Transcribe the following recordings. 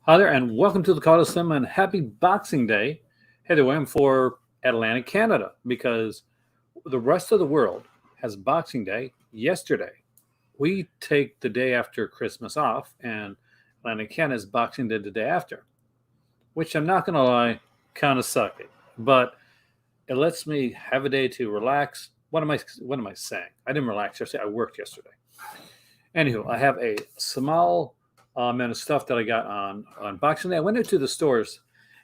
Hi there, and welcome to the Coliseum and happy Boxing Day. Hey there, I'm for Atlantic Canada because the rest of the world has Boxing Day yesterday. We take the day after Christmas off, and Atlantic Canada is Boxing Day the day after, which I'm not going to lie, kind of sucky. But it lets me have a day to relax. What am I saying? I didn't relax yesterday. I worked yesterday. Anywho, I have a small amount of stuff that I got on Boxing Day. I went into the stores,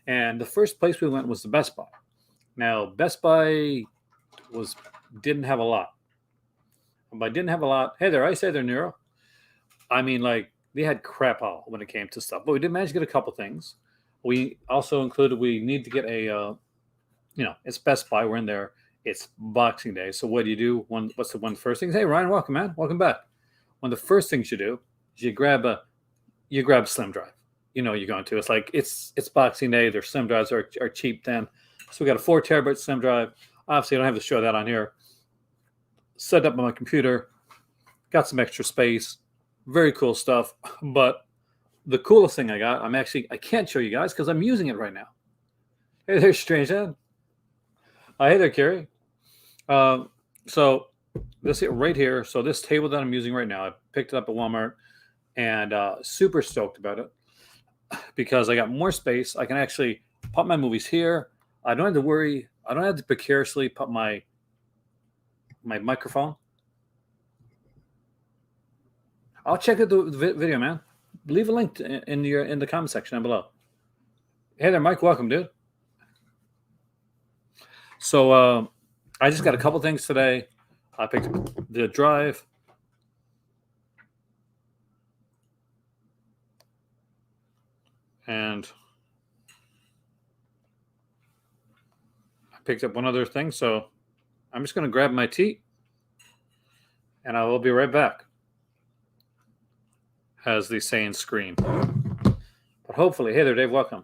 and the first place we went was the Best Buy. Now, Best Buy was didn't have a lot. By didn't have a lot, hey there, I say there, Nero. I mean, like they had crap all when it came to stuff, but we did manage to get a couple things. We also included we need to get it's Best Buy. We're in there. It's Boxing Day, so what do you do? What's the one first thing? Hey, Ryan, welcome, man, welcome back. One of the first things you do is you grab Slim Drive. You know you're going to. It's like it's Boxing Day. Their Slim Drives are cheap then. So we got a 4 terabyte Slim Drive. Obviously, I don't have to show that on here. Set up on my computer. Got some extra space. Very cool stuff. But the coolest thing I got, I can't show you guys because I'm using it right now. Hey there, Strange Head. Hey there, Carrie. So this right here. So this table that I'm using right now, I picked it up at Walmart and super stoked about it because I got more space. I can actually put my movies here. I don't have to worry. I don't have to precariously put my microphone. I'll check out the video, man. Leave a link in the comment section down below. Hey there, Mike. Welcome, dude. So I just got a couple things today. I picked up the drive. And I picked up one other thing. So I'm just going to grab my tea. And I will be right back. As the saying screen. But hopefully, hey there, Dave, welcome.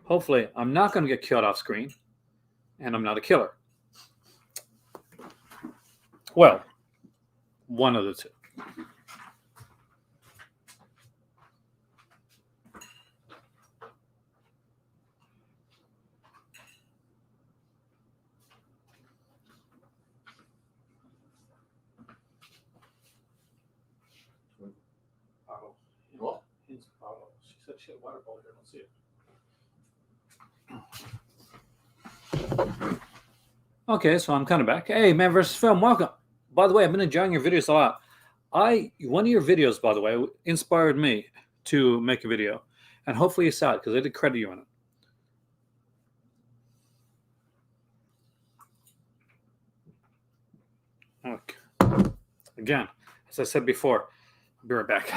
Hopefully, I'm not going to get killed off screen. And I'm not a killer. Well, one of the two. What? She said she had a water bottle here. I don't see it. Okay, so I'm kind of back. Hey, Man vs. Film, welcome. By the way, I've been enjoying your videos a lot. One of your videos, by the way, inspired me to make a video. And hopefully you saw it because I did credit you on it. Okay. Again, as I said before, I'll be right back.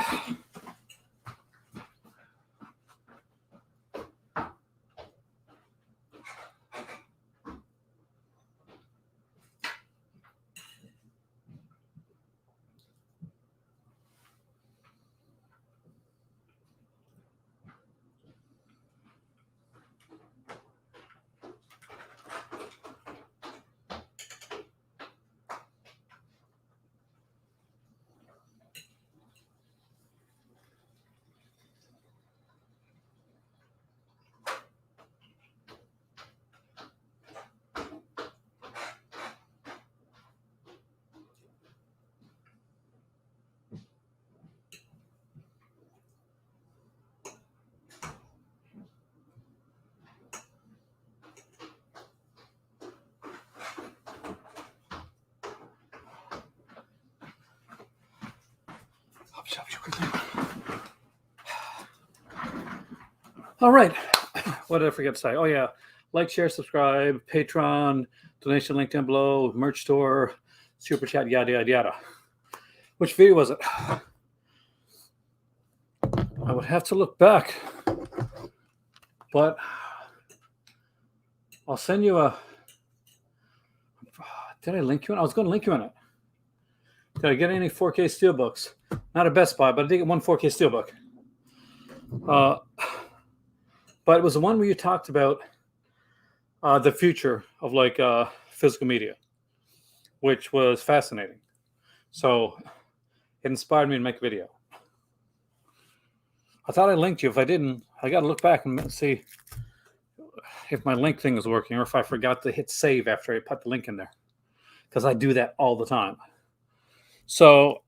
All right. What did I forget to say? Oh, yeah. Like, share, subscribe, Patreon, donation link down below, merch store, super chat, yada, yada, yada. Which video was it? I would have to look back. But I'll send you a... Did I link you in? I was going to link you in it. Did I get any 4K steelbooks? Not a Best Buy, but I did get one 4K steelbook. But it was the one where you talked about the future of like physical media, which was fascinating. So it inspired me to make a video. I thought I linked you. If I didn't, I got to look back and see if my link thing is working or if I forgot to hit save after I put the link in there, because I do that all the time. So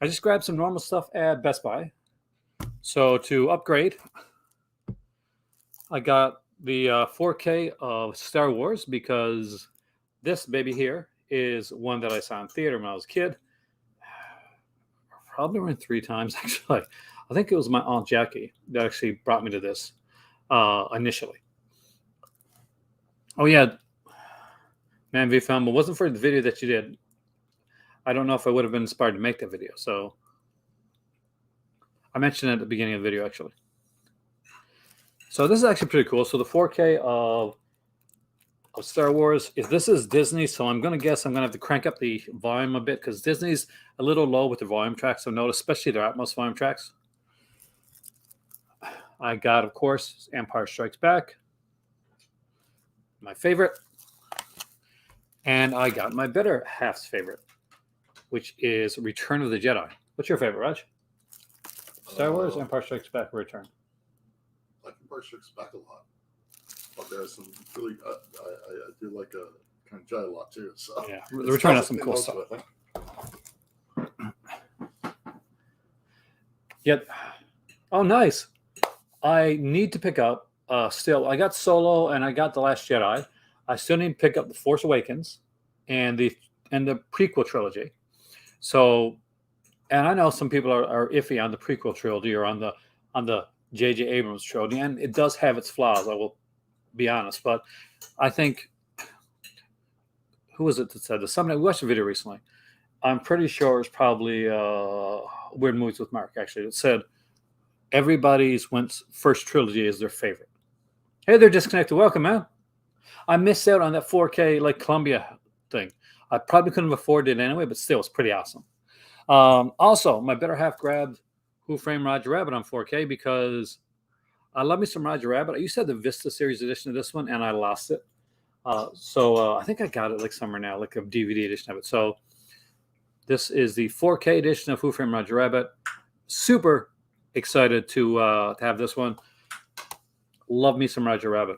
I just grabbed some normal stuff at Best Buy. So to upgrade, I got the 4K of Star Wars, because this baby here is one that I saw in theater when I was a kid. Probably around 3 times, actually. I think it was my Aunt Jackie that actually brought me to this initially. Oh, yeah. Man, V Film, it wasn't for the video that you did. I don't know if I would have been inspired to make that video. So I mentioned it at the beginning of the video, actually. So this is actually pretty cool. So the 4K of Star Wars, this is Disney, so I'm going to guess I'm going to have to crank up the volume a bit, because Disney's a little low with the volume tracks. So notice, especially their Atmos volume tracks. I got, of course, Empire Strikes Back, my favorite. And I got my better half's favorite, which is Return of the Jedi. What's your favorite, Raj? Star Wars, Empire Strikes Back, or Return? I like Empire Strikes Back a lot. But there's some really, I do like a kind of Jedi a lot too. So yeah, the Return has some cool stuff. Yep. Oh, nice. I need to pick up still. I got Solo and I got The Last Jedi. I still need to pick up The Force Awakens and the prequel trilogy. So, and I know some people are iffy on the prequel trilogy or on the J.J. Abrams trilogy, and it does have its flaws, I will be honest. But I think, who was it that said this? Somebody, we watched a video recently. I'm pretty sure it's probably Weird Movies with Mark, actually. It said everybody's first trilogy is their favorite. Hey, they're disconnected. Welcome, man. I missed out on that 4K like Columbia thing. I probably couldn't have afforded it anyway, but still, it's pretty awesome. Also, my better half grabbed Who Framed Roger Rabbit on 4K, because I love me some Roger Rabbit. I used to have the Vista Series edition of this one, and I lost it. So I think I got it like somewhere now, like a DVD edition of it. So this is the 4K edition of Who Framed Roger Rabbit. Super excited to have this one. Love me some Roger Rabbit.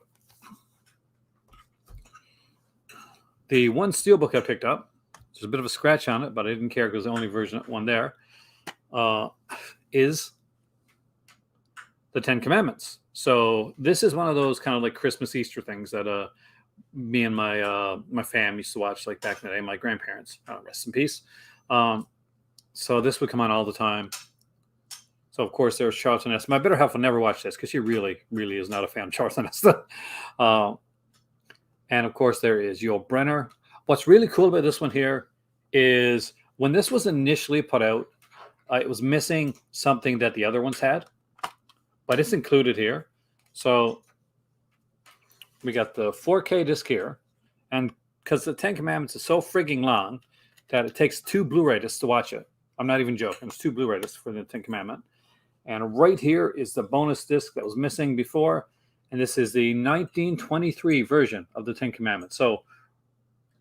The one steelbook I picked up, there's a bit of a scratch on it, but I didn't care because the only one there is the Ten Commandments. So this is one of those kind of like Christmas Easter things that me and my fam used to watch like back in the day. My grandparents, rest in peace. So this would come on all the time. So of course there's Charlton Heston. My better half will never watch this because she really, really is not a fan of Charlton Heston. And of course there is Yul Brynner. What's really cool about this one here is when this was initially put out, it was missing something that the other ones had, but it's included here. So we got the 4K disc here, and because the Ten Commandments is so frigging long that it takes 2 Blu-ray discs to watch it. I'm not even joking. It's 2 Blu-ray discs for the Ten Commandment. And right here is the bonus disc that was missing before. And this is the 1923 version of the Ten Commandments. So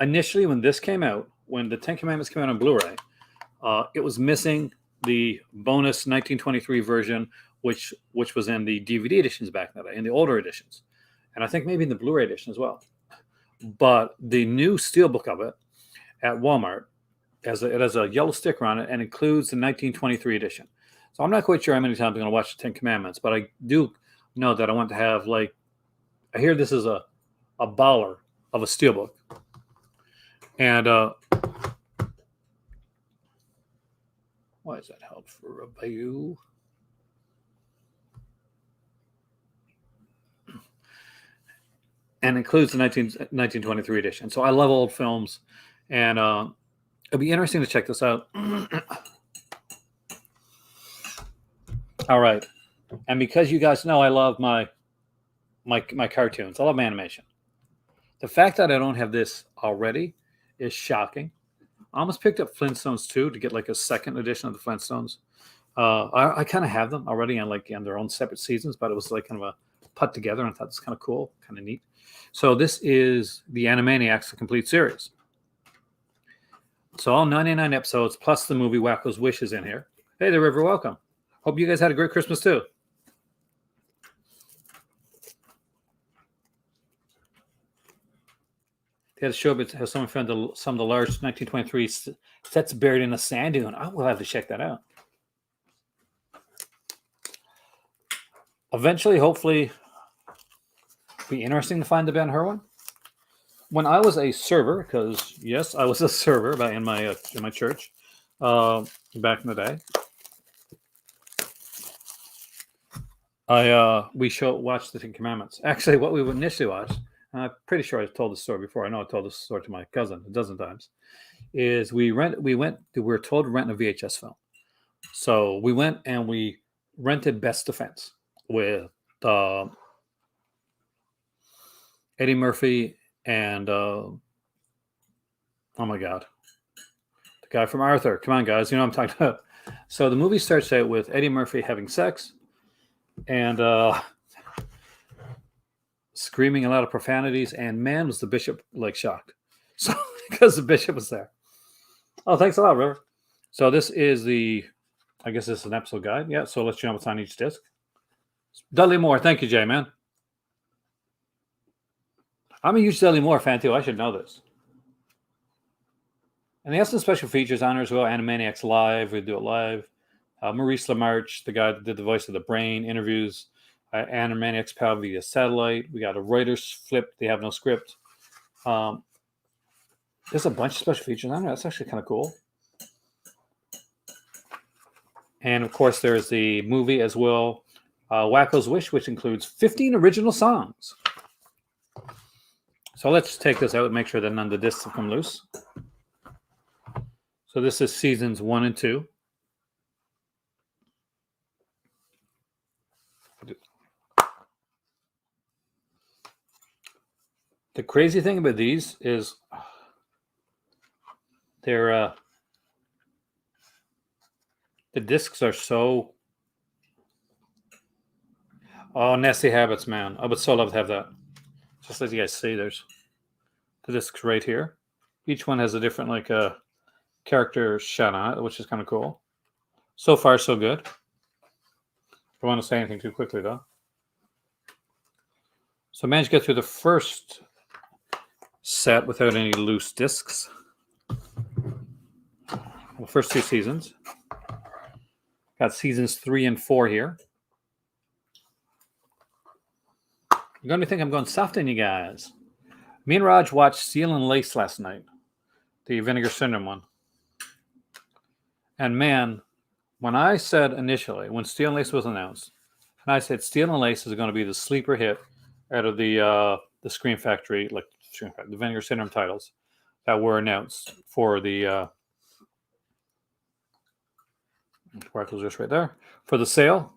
initially when this came out, when the Ten Commandments came out on Blu-ray, it was missing the bonus 1923 version, which was in the DVD editions back in the day, in the older editions. And I think maybe in the Blu-ray edition as well. But the new steelbook of it at Walmart, it has a yellow sticker on it and includes the 1923 edition. So I'm not quite sure how many times I'm going to watch the Ten Commandments, but I do know that I want to have, like, I hear this is a baller of a steelbook. And why is that held for review? And includes the 1923 edition. So I love old films, and it'll be interesting to check this out. All right. And because you guys know I love my cartoons, I love animation. The fact that I don't have this already is shocking. I almost picked up Flintstones too to get like a second edition of the Flintstones. I kind of have them already on their own separate seasons, but it was like kind of a put together, and I thought it was kind of cool, kind of neat. So this is the Animaniacs, the complete series. So all 99 episodes plus the movie Wacko's Wish is in here. Hey there, River, welcome. Hope you guys had a great Christmas too. They had a show about how someone found some of the large 1923 sets buried in a sand dune. I will have to check that out. Eventually, hopefully, be interesting to find the Ben Hur one. When I was a server, because yes, I was a server in my church back in the day. We watched the Ten Commandments. Actually, what we initially watched, and I'm pretty sure I told this story before. I know I told this story to my cousin a dozen times. Is we were told to rent a VHS film, so we went and we rented Best Defense with Eddie Murphy and oh my god, the guy from Arthur. Come on, guys, you know what I'm talking about. So the movie starts out with Eddie Murphy having sex and screaming a lot of profanities, and man, was the bishop like shocked. So because the bishop was there. Oh, thanks a lot, River. So this is I guess this is an episode guide. Yeah, so let's jump what's on each disc. Dudley Moore, thank you, Jay, man. I'm a huge Dudley Moore fan too. I should know this. And they have some special features on her as well. Animaniacs Live, we do it live. Maurice LaMarche, the guy that did the voice of the Brain, interviews. Animaniacs powered via satellite. We got a writer's flip. They have no script. There's a bunch of special features on there. That's actually kind of cool. And of course, there's the movie as well, Wacko's Wish, which includes 15 original songs. So let's take this out and make sure that none of the discs have come loose. So this is seasons 1 and 2. The crazy thing about these is they're the discs are so Nasty Habits, man. I would so love to have that. Just as you guys see, there's the discs right here. Each one has a different character shot on it, which is kind of cool. So far, so good. I don't want to say anything too quickly, though. So I managed to get through the first set without any loose discs. The first 2 seasons. Got seasons 3 and 4 here. You're going to think I'm going soft on you guys. Me and Raj watched Steel and Lace last night. The Vinegar Syndrome one. And man, when I said initially, when Steel and Lace was announced, and I said Steel and Lace is going to be the sleeper hit out of the Scream Factory, the Vinegar Syndrome titles that were announced for the Sparkles just right there for the sale.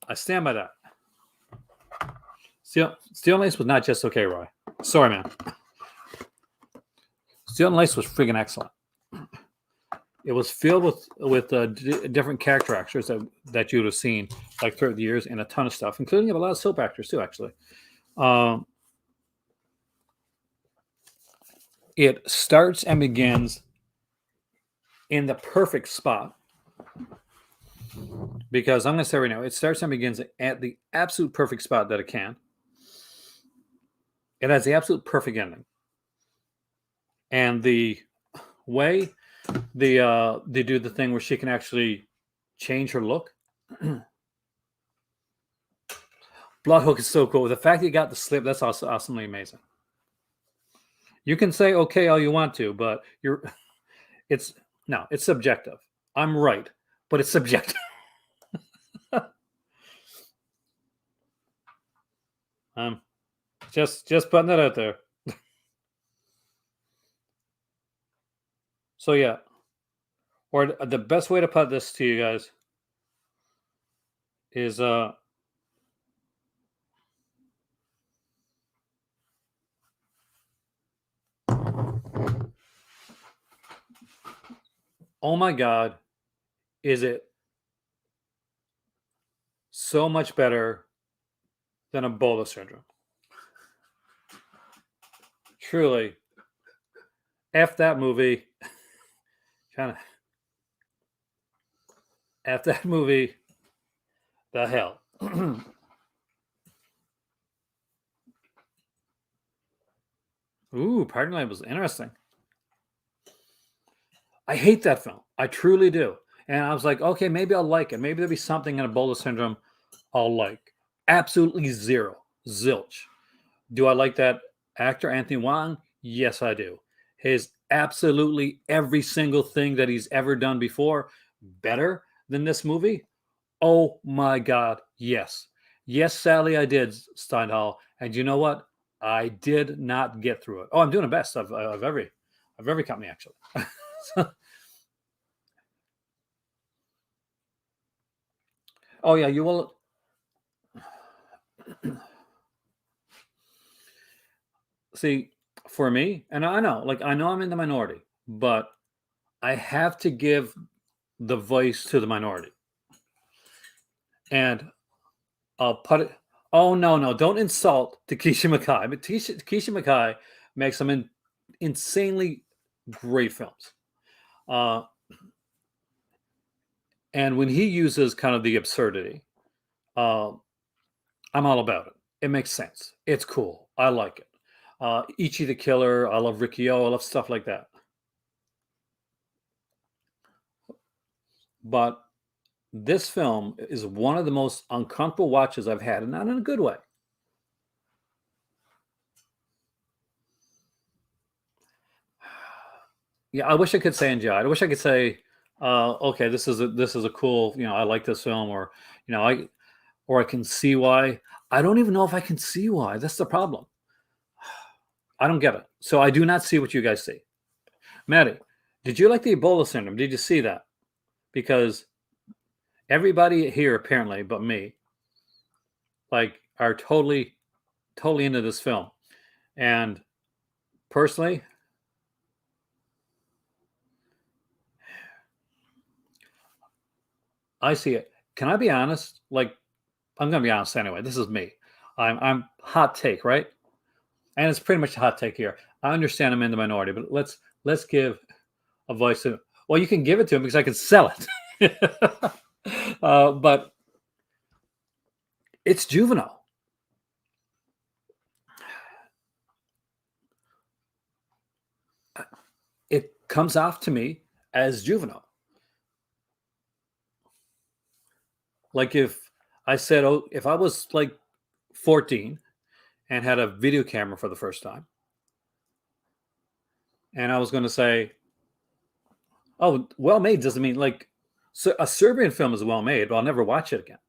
I stand by that. Steel and Lace was not just okay, Roy. Sorry, man. Steel and Lace was friggin' excellent. It was filled with different character actors that you would have seen throughout the years, and a ton of stuff, including a lot of soap actors too, actually. It starts and begins in the perfect spot, because I'm going to say right now, it starts and begins at the absolute perfect spot that it can. It has the absolute perfect ending, and the way they do the thing where she can actually change her look. Bloodhook is so cool. The fact that you got the slip, that's also awesomely amazing. You can say okay all you want to, but it's subjective. I'm right, but it's subjective. Just putting that out there. So yeah, or the best way to put this to you guys is oh my God, is it so much better than Ebola syndrome? Truly, F that movie. Kind of. After that movie, the hell. Ooh, Party Line was interesting. I hate that film. I truly do. And I was like, okay, maybe I'll like it. Maybe there'll be something in Ebola Syndrome I'll like. Absolutely zero. Zilch. Do I like that actor, Anthony Wong? Yes, I do. His absolutely every single thing that he's ever done before better than this movie? Oh my God, yes. Yes, Sally, I did, Steinhall. And you know what? I did not get through it. Oh, I'm doing the best of every company, actually. Oh yeah, you will. See, for me, and I know, like I know I'm in the minority, but I have to give the voice to the minority. And I'll put it. Oh no, no! Don't insult Takeshi Makai. But Takeshi Makai makes some insanely great films. Uh, and when he uses kind of the absurdity, uh, I'm all about it. It makes sense. It's cool. I like it. Ichi the Killer. I love Rikio. I love stuff like that. But this film is one of the most uncomfortable watches I've had, and not in a good way. Yeah, I wish I could say enjoy. I wish I could say, okay, this is a cool, I like this film, or I can see why. I don't even know if I can see why. That's the problem. I don't get it. So I do not see what you guys see. Maddie, did you like the Ebola syndrome? Did you see that? Because everybody here, apparently, but me, like, are totally into this film. And personally, I see it. Can I be honest? Like, I'm gonna be honest anyway. This is me. I'm hot take, right? And it's pretty much a hot take here. I understand I'm in the minority, but let's give a voice to. Well, you can give it to him because I can sell it. But it's juvenile. It comes off to me as juvenile. Like if I said, oh, if I was like 14 and had a video camera for the first time, and I was going to say, oh, well made doesn't mean like so a Serbian film is well made, but I'll never watch it again.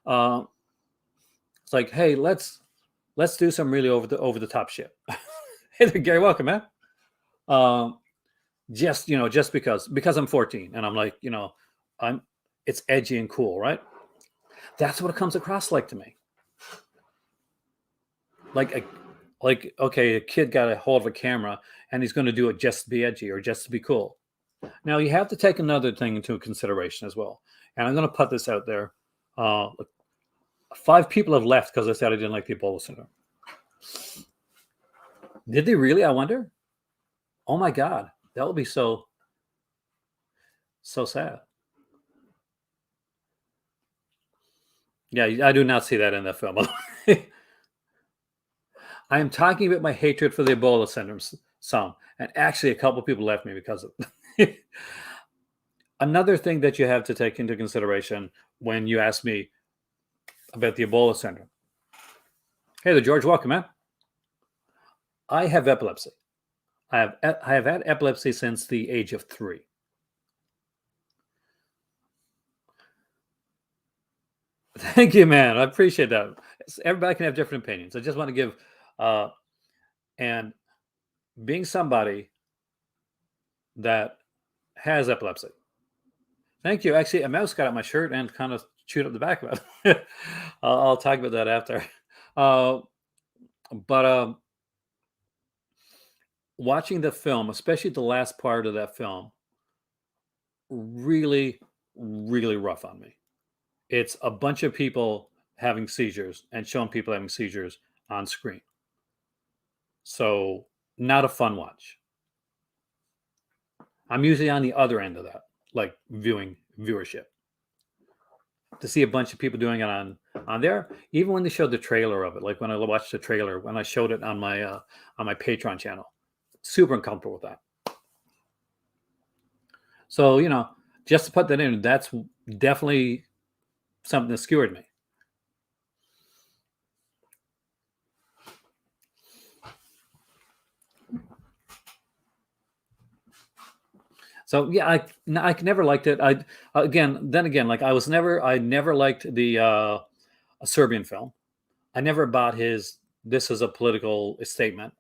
Uh, it's like, hey, let's do some really over the top shit. Hey there, Gary, welcome, man. Um, just because I'm 14 and I'm like, I'm it's edgy and cool, right? That's what it comes across like to me. Like a like okay, a kid got a hold of a camera and he's going to do it just to be edgy or just to be cool. Now you have to take another thing into consideration as well, and I'm going to put this out there. Look, 5 people have left because I said I didn't like the Ebola syndrome. Did they really? I wonder. Oh my God, that would be so sad. Yeah, I do not see that in that film. I am talking about my hatred for the Ebola syndrome some, and actually, a couple people left me because of it. Another thing that you have to take into consideration when you ask me about the Ebola syndrome. Hey there, George. Welcome, man. I have epilepsy. I have had epilepsy since the age of 3. Thank you, man. I appreciate that. Everybody can have different opinions. I just want to give, uh, and being somebody that has epilepsy. Thank you. Actually, a mouse got at my shirt and kind of chewed up the back of it. I'll talk about that after. Uh, but watching the film, especially the last part of that film, really, really rough on me. It's a bunch of people having seizures and showing people having seizures on screen. So, not a fun watch. I'm usually on the other end of that, like viewership. to see a bunch of people doing it on there. Even when they showed the trailer of it, like when I watched the trailer, when I showed it on my Patreon channel, super uncomfortable with that. So just to put that in, that's definitely something that skewered me. So yeah, I never liked it. I like I never liked the a Serbian film. I never bought his "this is a political statement"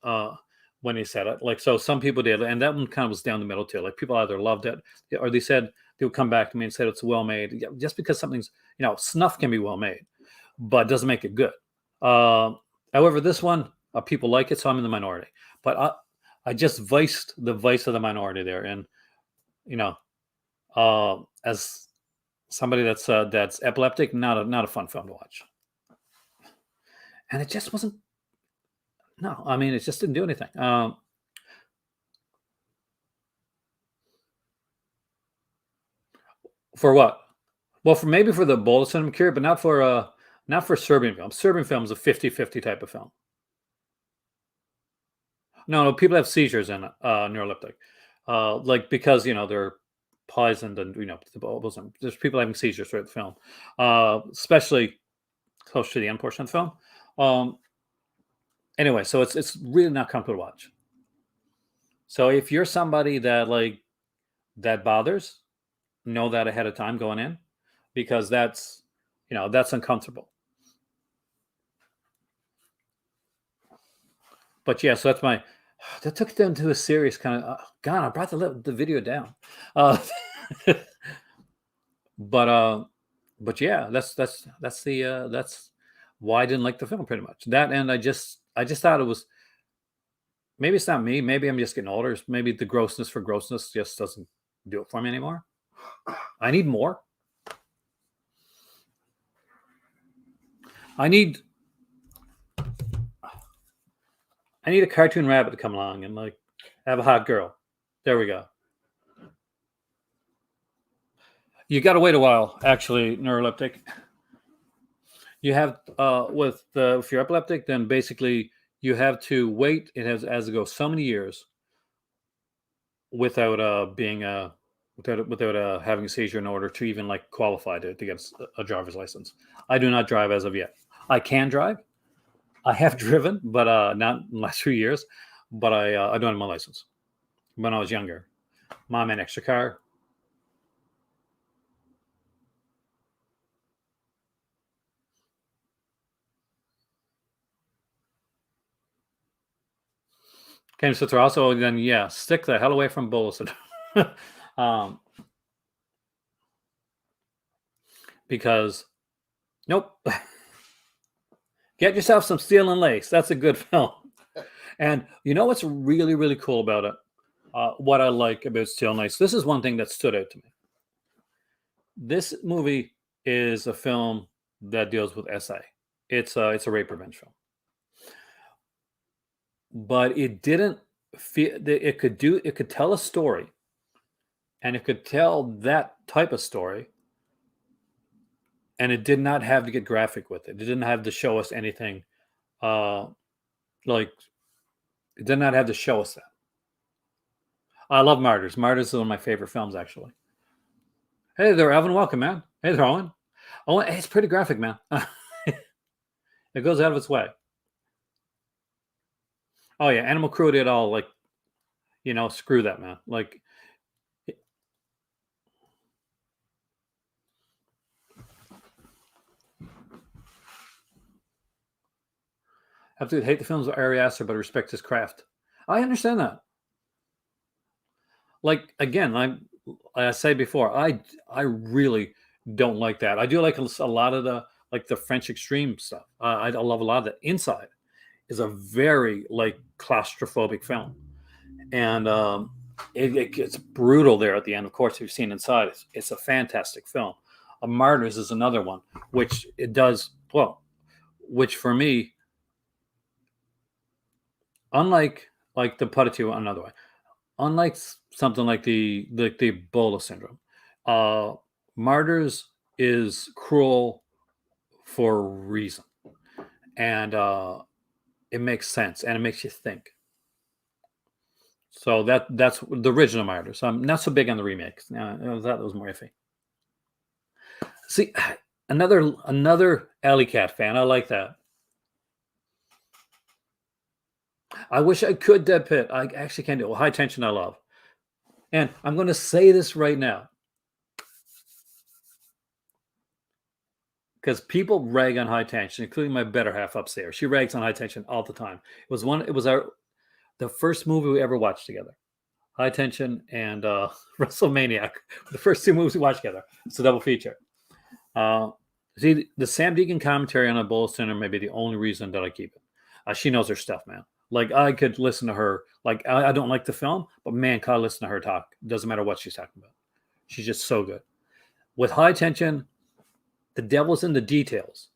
when he said it. Like, so some people did, and that one kind of was down the middle too. Like, people either loved it or they said they would come back to me and said it's well made. Yeah, just because something's snuff can be well made, but doesn't make it good. However, this one people like it, so I'm in the minority. But I just voiced the voice of the minority there, and as somebody that's epileptic, not a fun film to watch. And it just wasn't. No, I mean, it just didn't do anything. For what? Well, for the Bolus I'm curious, but not for Serbian film. Serbian film is a 50-50 type of film. No, people have seizures in it, neuroleptic, like because they're poisoned and the bulbs. There's people having seizures throughout the film, especially close to the end portion of the film. Anyway, so it's really not comfortable to watch. So if you're somebody that bothers, know that ahead of time going in, because that's uncomfortable. But yeah, so that took them to a serious kind of. God, I brought the video down. But yeah, that's why I didn't like the film pretty much. That, and I just thought it was, maybe it's not me. Maybe I'm just getting older. Maybe the grossness for grossness just doesn't do it for me anymore. I need more. I need a cartoon rabbit to come along and have a hot girl. There we go. You got to wait a while, actually, neuroleptic. You have if you're epileptic, then basically you have to wait. It has as it goes so many years without having a seizure in order to even qualify to get a driver's license. I do not drive as of yet. I can drive. I have driven, but not in the last few years. But I don't have my license. When I was younger, mom had an extra car. Okay, so they're also then stick the hell away from Bolus. Because nope. Get yourself some Steel and Lace. That's a good film. And you know what's really, really cool about it? What I like about Steel and Lace. This is one thing that stood out to me. This movie is a film that deals with SA. It's a rape revenge film. But it didn't feel that it could tell a story, and it could tell that type of story, and it did not have to get graphic with it. It didn't have to show us anything it did not have to show us that. I love Martyrs. Martyrs is one of my favorite films, actually. Hey there, Evan. Welcome, man. Hey there, Owen. Owen, it's pretty graphic, man. It goes out of its way. Oh yeah, Animal Cruelty at all, screw that, man. Have to hate the films of Ari Aster, but respect his craft. I understand that. Again, I said before, I really don't like that. I do like a lot of the French extreme stuff. I love a lot of that. Inside is a very claustrophobic film, and it gets brutal there at the end. Of course, you've seen Inside. It's a fantastic film. Martyrs is another one, which it does well. Which for me, unlike the Putty another way, unlike something like the Ebola syndrome, Martyrs is cruel for a reason, and it makes sense and it makes you think. So that's the original Martyr. So I'm not so big on the remakes. That was more iffy. See, another Alley Cat fan. I like that. I wish I could Dead Pit. I actually can't do it. High Tension I love. And I'm going to say this right now. Because people rag on High Tension, including my better half upstairs. She rags on High Tension all the time. It was the first movie we ever watched together. High Tension and WrestleManiac. The first two movies we watched together. It's a double feature. See, the Sam Deegan commentary on a Bowl Center may be the only reason that I keep it. She knows her stuff, man. Like, I could listen to her. Like, I don't like the film, but man, can I listen to her talk. Doesn't matter what she's talking about. She's just so good. With High Tension, the devil's in the details.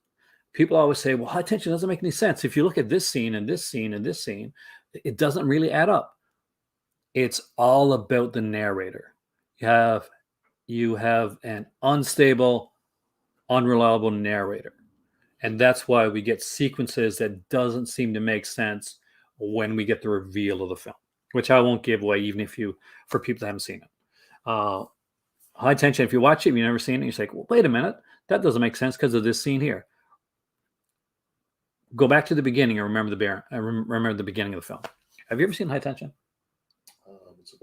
People always say, well, High Tension doesn't make any sense. If you look at this scene and this scene and this scene, it doesn't really add up. It's all about the narrator. You have an unstable, unreliable narrator. And that's why we get sequences that doesn't seem to make sense when we get the reveal of the film, which I won't give away, even for people that haven't seen it. High Tension, if you watch it, if you've never seen it, you say, well, wait a minute, that doesn't make sense because of this scene here. Go back to the beginning and remember the beginning of the film. Have you ever seen High Tension? What's it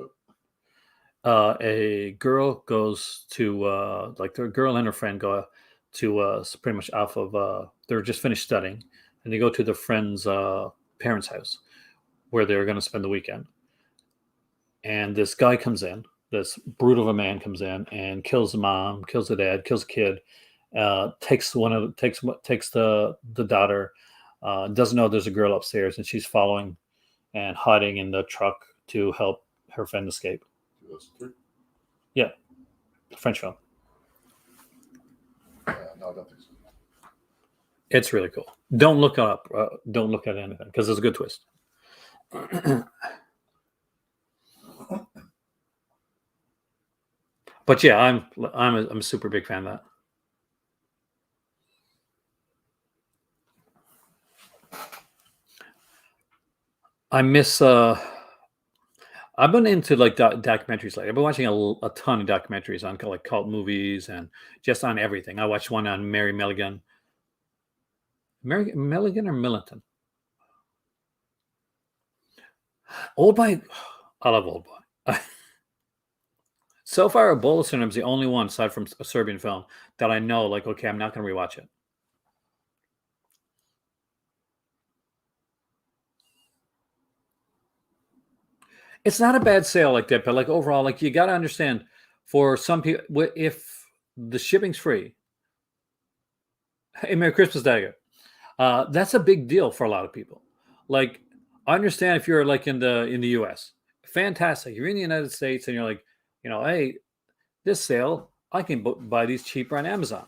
about? A girl goes to like the girl and her friend go to pretty much off of they're just finished studying, and they go to their friend's parents' house where they're going to spend the weekend. And this guy comes in, this brute of a man comes in and kills the mom, kills the dad, kills the kid, takes the daughter, doesn't know there's a girl upstairs, and she's following and hiding in the truck to help her friend escape. 2003? Yeah, French film. No, I don't think so. It's really cool. Don't look it up. Don't look at anything because there's a good twist. But yeah, I'm a super big fan of that. I miss. I've been into like documentaries lately. I've been watching a ton of documentaries on like cult movies and just on everything. I watched one on Mary Milligan. Mary Milligan or Millington? Old Boy. I love Old Boy. So far, Ebola Syndrome is the only one, aside from a Serbian film, that I know, like, okay, I'm not going to rewatch it. It's not a bad sale like that, but like overall, like you got to understand, for some people, if the shipping's free, hey, Merry Christmas, Dagger. That's a big deal for a lot of people. Like, I understand if you're like in the US, fantastic. You're in the United States and you're like, hey, this sale, I can buy these cheaper on Amazon.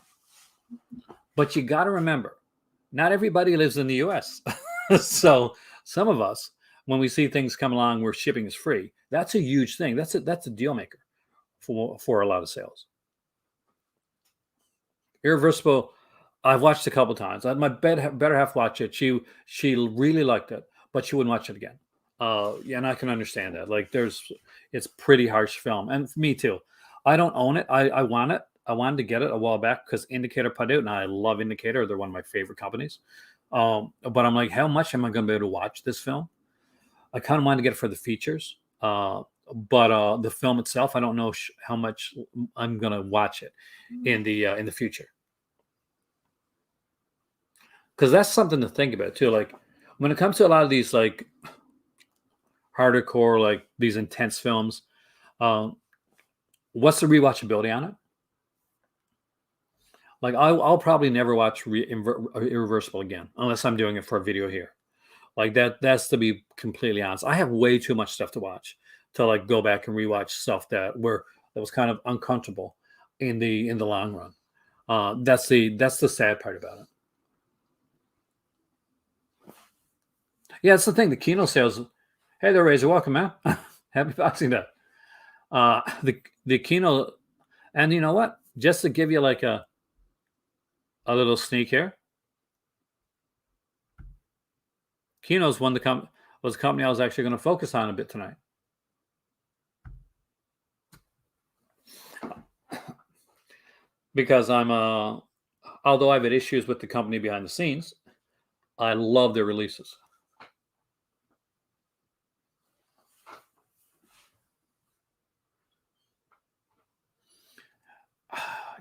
But you got to remember, not everybody lives in the US. So some of us, when we see things come along where shipping is free, that's a huge thing. That's a deal maker for a lot of sales. Irreversible, I've watched a couple times. My better half watched it. She really liked it, but she wouldn't watch it again. Yeah, and I can understand that. Like, it's pretty harsh film, and me too. I don't own it. I want it. I wanted to get it a while back because Indicator put out, and I love Indicator. They're one of my favorite companies. But I'm like, how much am I going to be able to watch this film? I kind of wanted to get it for the features, but the film itself, I don't know how much I'm going to watch it in the future. Because that's something to think about too. Like, when it comes to a lot of these like harder core, like these intense films, what's the rewatchability on it? Like, I'll probably never watch Irreversible again unless I'm doing it for a video here. Like that's to be completely honest. I have way too much stuff to watch to like go back and rewatch stuff that was kind of uncomfortable in the long run. That's the sad part about it. Yeah, it's the thing. The Kino sales. Hey there, Razor. Welcome, man. Happy Boxing Day. The Kino, and you know what? Just to give you like a a little sneak here. Kino's was the company I was actually going to focus on a bit tonight. Because although I've had issues with the company behind the scenes, I love their releases.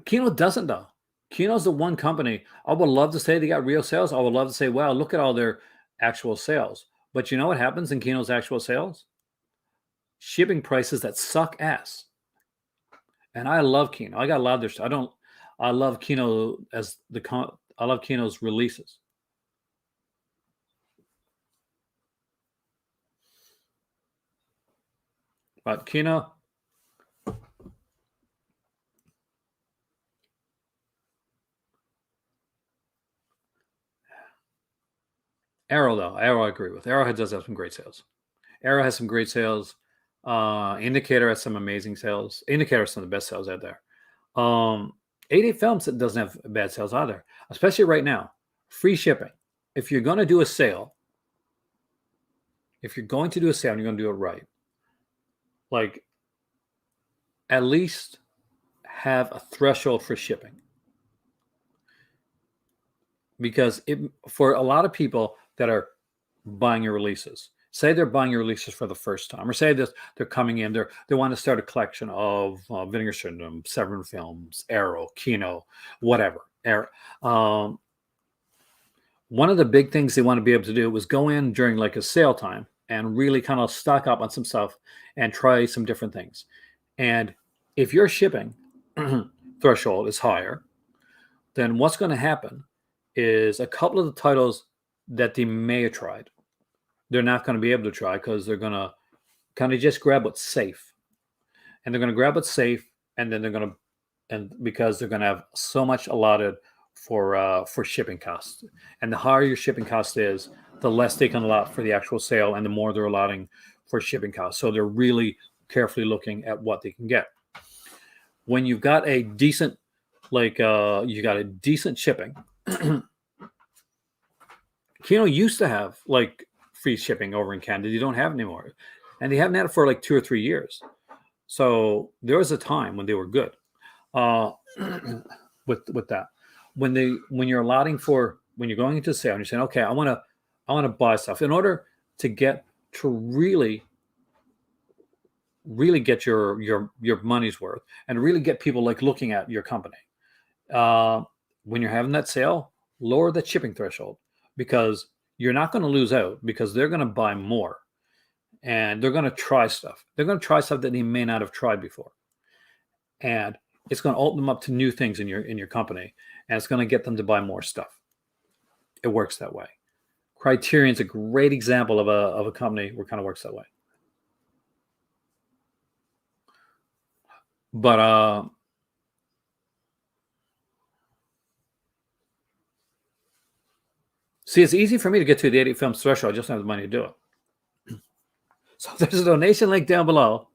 Kino doesn't, though. Kino's the one company. I would love to say they got real sales. I would love to say, wow, look at all their actual sales. But you know what happens in Kino's actual sales? Shipping prices that suck ass. And I love Kino. I got a lot of their stuff. I love Kino I love Kino's releases. But Kino, Arrow, though. Arrow, I agree with. Arrowhead does have some great sales. Arrow has some great sales. Indicator has some amazing sales. Indicator has some of the best sales out there. 88 Films doesn't have bad sales either, especially right now. Free shipping. If you're going to do a sale, and you're going to do it right, like at least have a threshold for shipping. Because for a lot of people that are buying your releases, say they're buying your releases for the first time, or say that they're coming in, they want to start a collection of Vinegar Syndrome, Severin Films, Arrow, Kino, whatever. One of the big things they want to be able to do was go in during like a sale time and really kind of stock up on some stuff and try some different things. And if your shipping threshold is higher, then what's going to happen is a couple of the titles that they may have tried, they're not going to be able to try because they're going to kind of just grab what's safe. And they're going to grab what's safe, and then because they're going to have so much allotted for shipping costs. And the higher your shipping cost is, the less they can allot for the actual sale, and the more they're allotting for shipping costs. So they're really carefully looking at what they can get. When you've got a decent, shipping, Kino used to have like free shipping over in Canada. You don't have it anymore, and they haven't had it for like 2 or 3 years. So there was a time when they were good with that. When you're allotting when you're going into sale and you're saying, okay, I want to buy stuff in order to really get your money's worth and really get people like looking at your company. When you're having that sale, lower the shipping threshold, because you're not going to lose out, because they're going to buy more and they're going to try stuff. They're going to try stuff that they may not have tried before. And it's going to open them up to new things in your company, and it's going to get them to buy more stuff. It works that way. Criterion's a great example of a company where it kind of works that way. But see, it's easy for me to get to the 88 Films threshold. I just don't have the money to do it. So there's a donation link down below.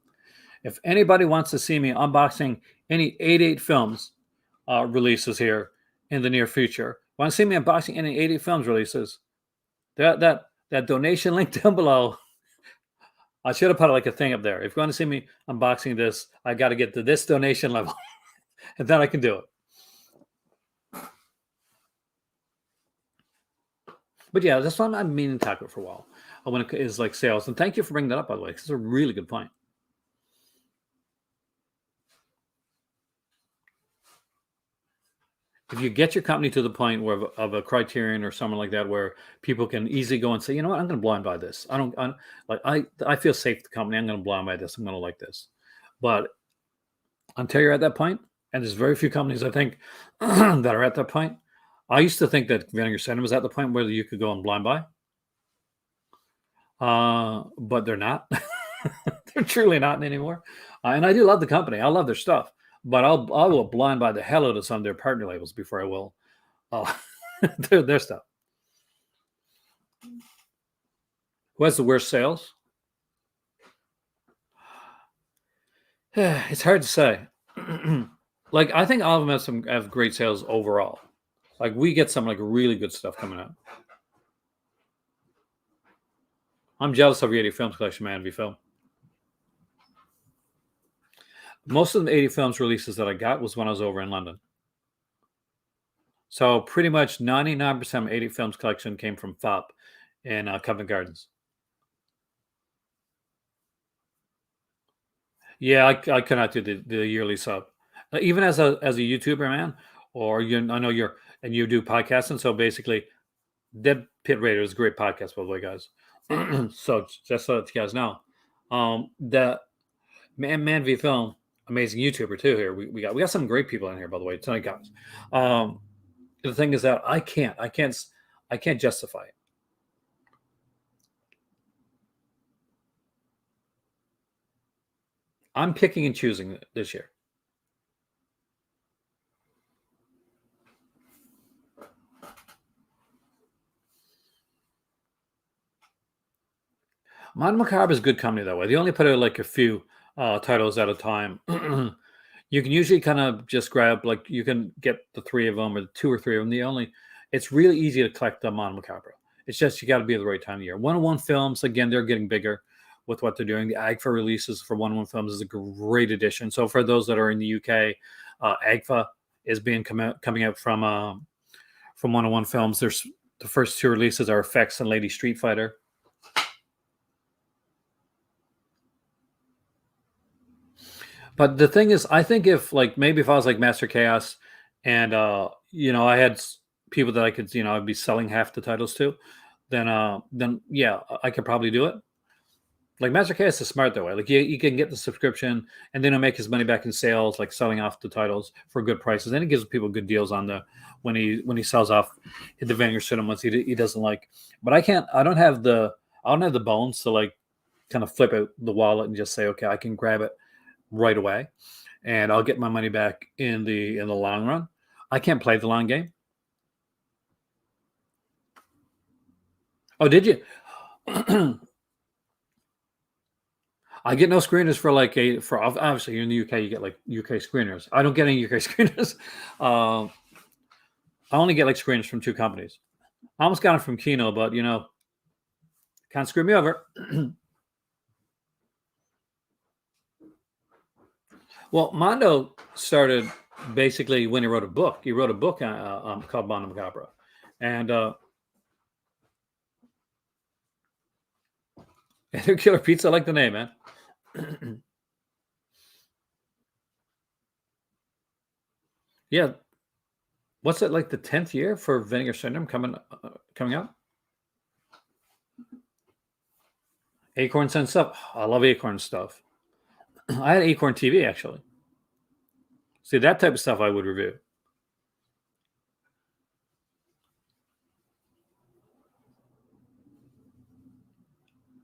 If anybody wants to see me unboxing any 88 Films releases here in the near future, want to see me unboxing any 88 Films releases, that donation link down below. I should have put like a thing up there. If you want to see me unboxing this, I got to get to this donation level, and then I can do it. But yeah, that's what I've been meaning to tackle for a while. When it is like sales, and thank you for bringing that up, by the way, because it's a really good point. If you get your company to the point where of a criterion or someone like that, where people can easily go and say, you know what, I'm going to blind buy this. I feel safe with the company. I'm going to blind buy this. I'm going to like this. But until you're at that point, and there's very few companies I think that are at that point. I used to think that Vinegar Syndrome was at the point where you could go and blind buy. But they're not. They're truly not anymore. And I do love the company. I love their stuff. But I will blind buy the hell out of some of their partner labels before I will their stuff. Who has the worst sales? It's hard to say. Like, I think all of them have great sales overall. Like we get some like really good stuff coming out. I'm jealous of your 80 films collection, man. Film. Most of the 80 films releases that I got was when I was over in London. So pretty much 99% of 80 films collection came from FOP in Covent Gardens. Yeah, I cannot do the yearly sub. Even as a YouTuber, man, or I know you do podcasting. So basically, Dead Pit Radio is a great podcast, by the way, guys. So just so that you guys know, the Man v Film, amazing YouTuber too. Here we got some great people in here, by the way, tonight, guys. The thing is that I can't justify it. I'm picking and choosing this year. Mon Macabre is good company that way. They only put out like a few titles at a time. You can usually kind of just grab, like, you can get the 3 of them or the 2 or 3 of them. It's really easy to collect the Mon Macabre. It's just you got to be at the right time of year. 101 Films, again, they're getting bigger with what they're doing. The AGFA releases for 101 Films is a great addition. So for those that are in the UK, AGFA is coming out from 101 Films. There's the first 2 releases are Effects and Lady Street Fighter. But the thing is, I think if maybe if I was like Master Chaos and I had people that I could, I'd be selling half the titles to, then yeah, I could probably do it. Like Master Chaos is smart that way. Like you can get the subscription and then he'll make his money back in sales, like selling off the titles for good prices. Then it gives people good deals on when he sells off the Vinegar Syndrome ones he doesn't like. But I don't have the bones to like kind of flip out the wallet and just say, okay, I can grab it right away and I'll get my money back in the long run. I can't play the long game. Oh, did you? I get no screeners for obviously you're in the UK, you get like UK screeners. I don't get any UK screeners. I only get like screeners from 2 companies. I almost got them from Kino, but can't screw me over. Well, Mondo started basically when he wrote a book. He wrote a book called Mondo Macabre. And Killer Pizza, I like the name, man. Yeah. What's it, like the 10th year for Vinegar Syndrome coming out? Acorn Sense stuff. I love Acorn stuff. I had Acorn TV, actually. See, that type of stuff I would review.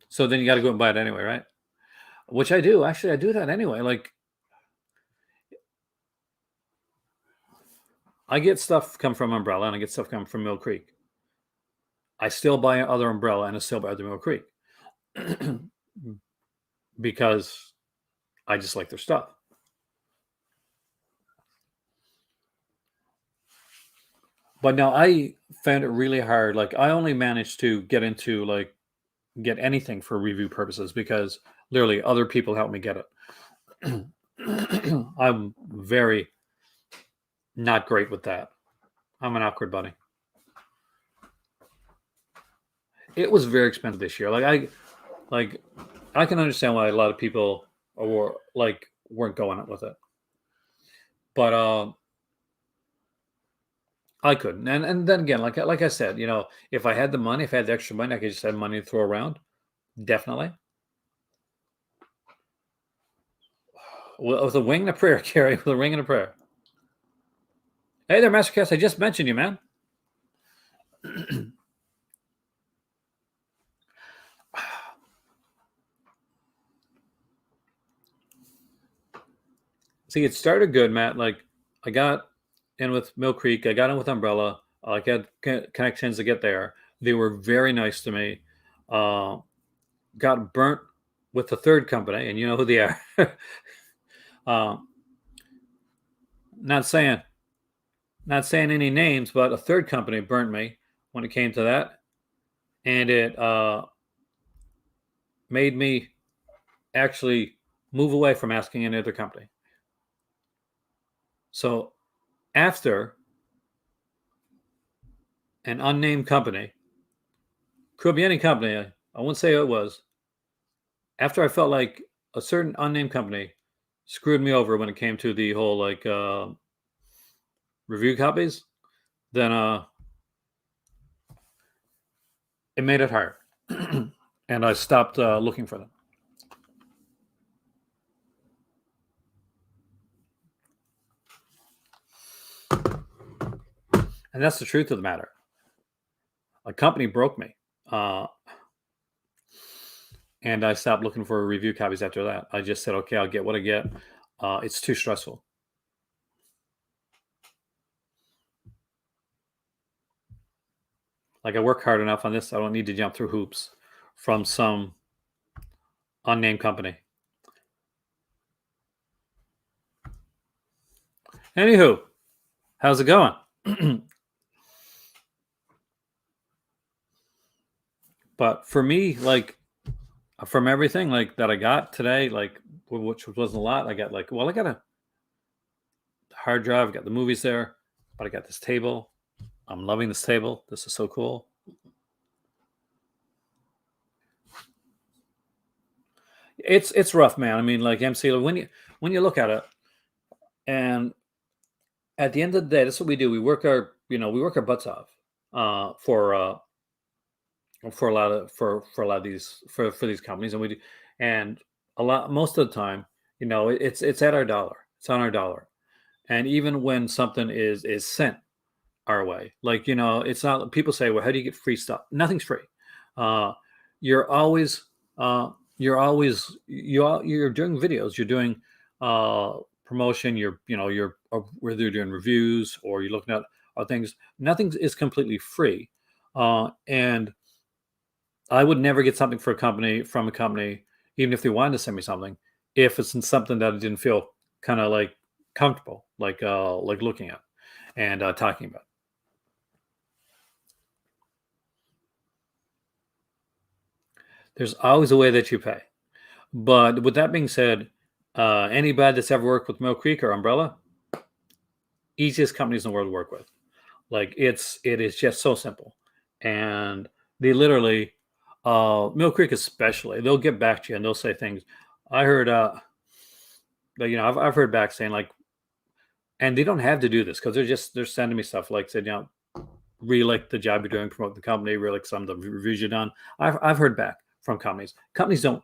So then you got to go and buy it anyway, right? Which I do. Actually, I do that anyway. Like, I get stuff come from Umbrella and I get stuff come from Mill Creek. I still buy other Umbrella and I still buy other Mill Creek because I just like their stuff. But now I found it really hard. Like I only managed to get anything for review purposes because literally other people help me get it. I'm very not great with that. I'm an awkward bunny. It was very expensive this year. I can understand why a lot of people weren't going with it. But I couldn't. And then again, like I said, if I had the money, if I had the extra money, I could just have money to throw around. Definitely. With a wing and a prayer, Carrie. With a ring and a prayer. Hey there, Master Cass. I just mentioned you, man. See, it started good, Matt. Like I got in with Mill Creek. I got in with Umbrella. I got connections to get there. They were very nice to me. Got burnt with the third company, and you know who they are. Not saying not saying any names, but a third company burnt me when it came to that, and it made me actually move away from asking any other company. So after an unnamed company, could be any company, I won't say who it was, after I felt like a certain unnamed company screwed me over when it came to the whole like review copies, then it made it hard. And I stopped looking for them. And that's the truth of the matter. A company broke me. And I stopped looking for review copies after that. I just said, okay, I'll get what I get. It's too stressful. Like I work hard enough on this. I don't need to jump through hoops from some unnamed company. Anywho, how's it going? But for me, like from everything like that I got today, like which wasn't a lot, I got like, well, I got a hard drive, I got the movies there, but I got this table. I'm loving this table. This is so cool. It's rough, man. I mean, like MC, when you look at it, and at the end of the day, that's what we do. We work our butts off for a lot of these for these companies, and we do, and most of the time, it's at our dollar. It's on our dollar, and even when something is sent our way, like it's not. People say, well, how do you get free stuff? Nothing's free. You're always you're doing videos, you're doing promotion, you're whether you're doing reviews or you're looking at things. Nothing is completely free, and I would never get something from a company, even if they wanted to send me something, if it's something that I didn't feel kind of like comfortable, like looking at and talking about. There's always a way that you pay. But with that being said, anybody that's ever worked with Mill Creek or Umbrella, easiest companies in the world to work with. Like it is just so simple. And they literally, Mill Creek especially, they'll get back to you and they'll say things. I heard that, I've heard back saying like, and they don't have to do this because they're sending me stuff like said, really like the job you're doing, promote the company, really like some of the reviews you've done. I've heard back from companies. Companies don't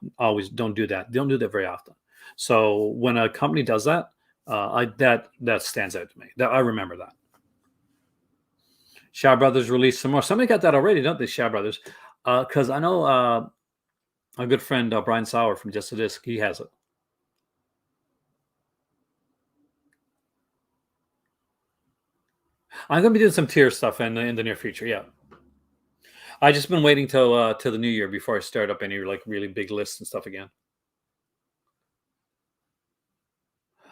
do that. They don't do that very often. So when a company does that, that stands out to me. That I remember that. Shaw Brothers released some more. Somebody got that already, don't they? Shaw Brothers, because I know a good friend Brian Sauer from Just a Disc. He has it. I'm going to be doing some tier stuff in the near future. Yeah. I just been waiting till the new year before I start up any like really big lists and stuff again.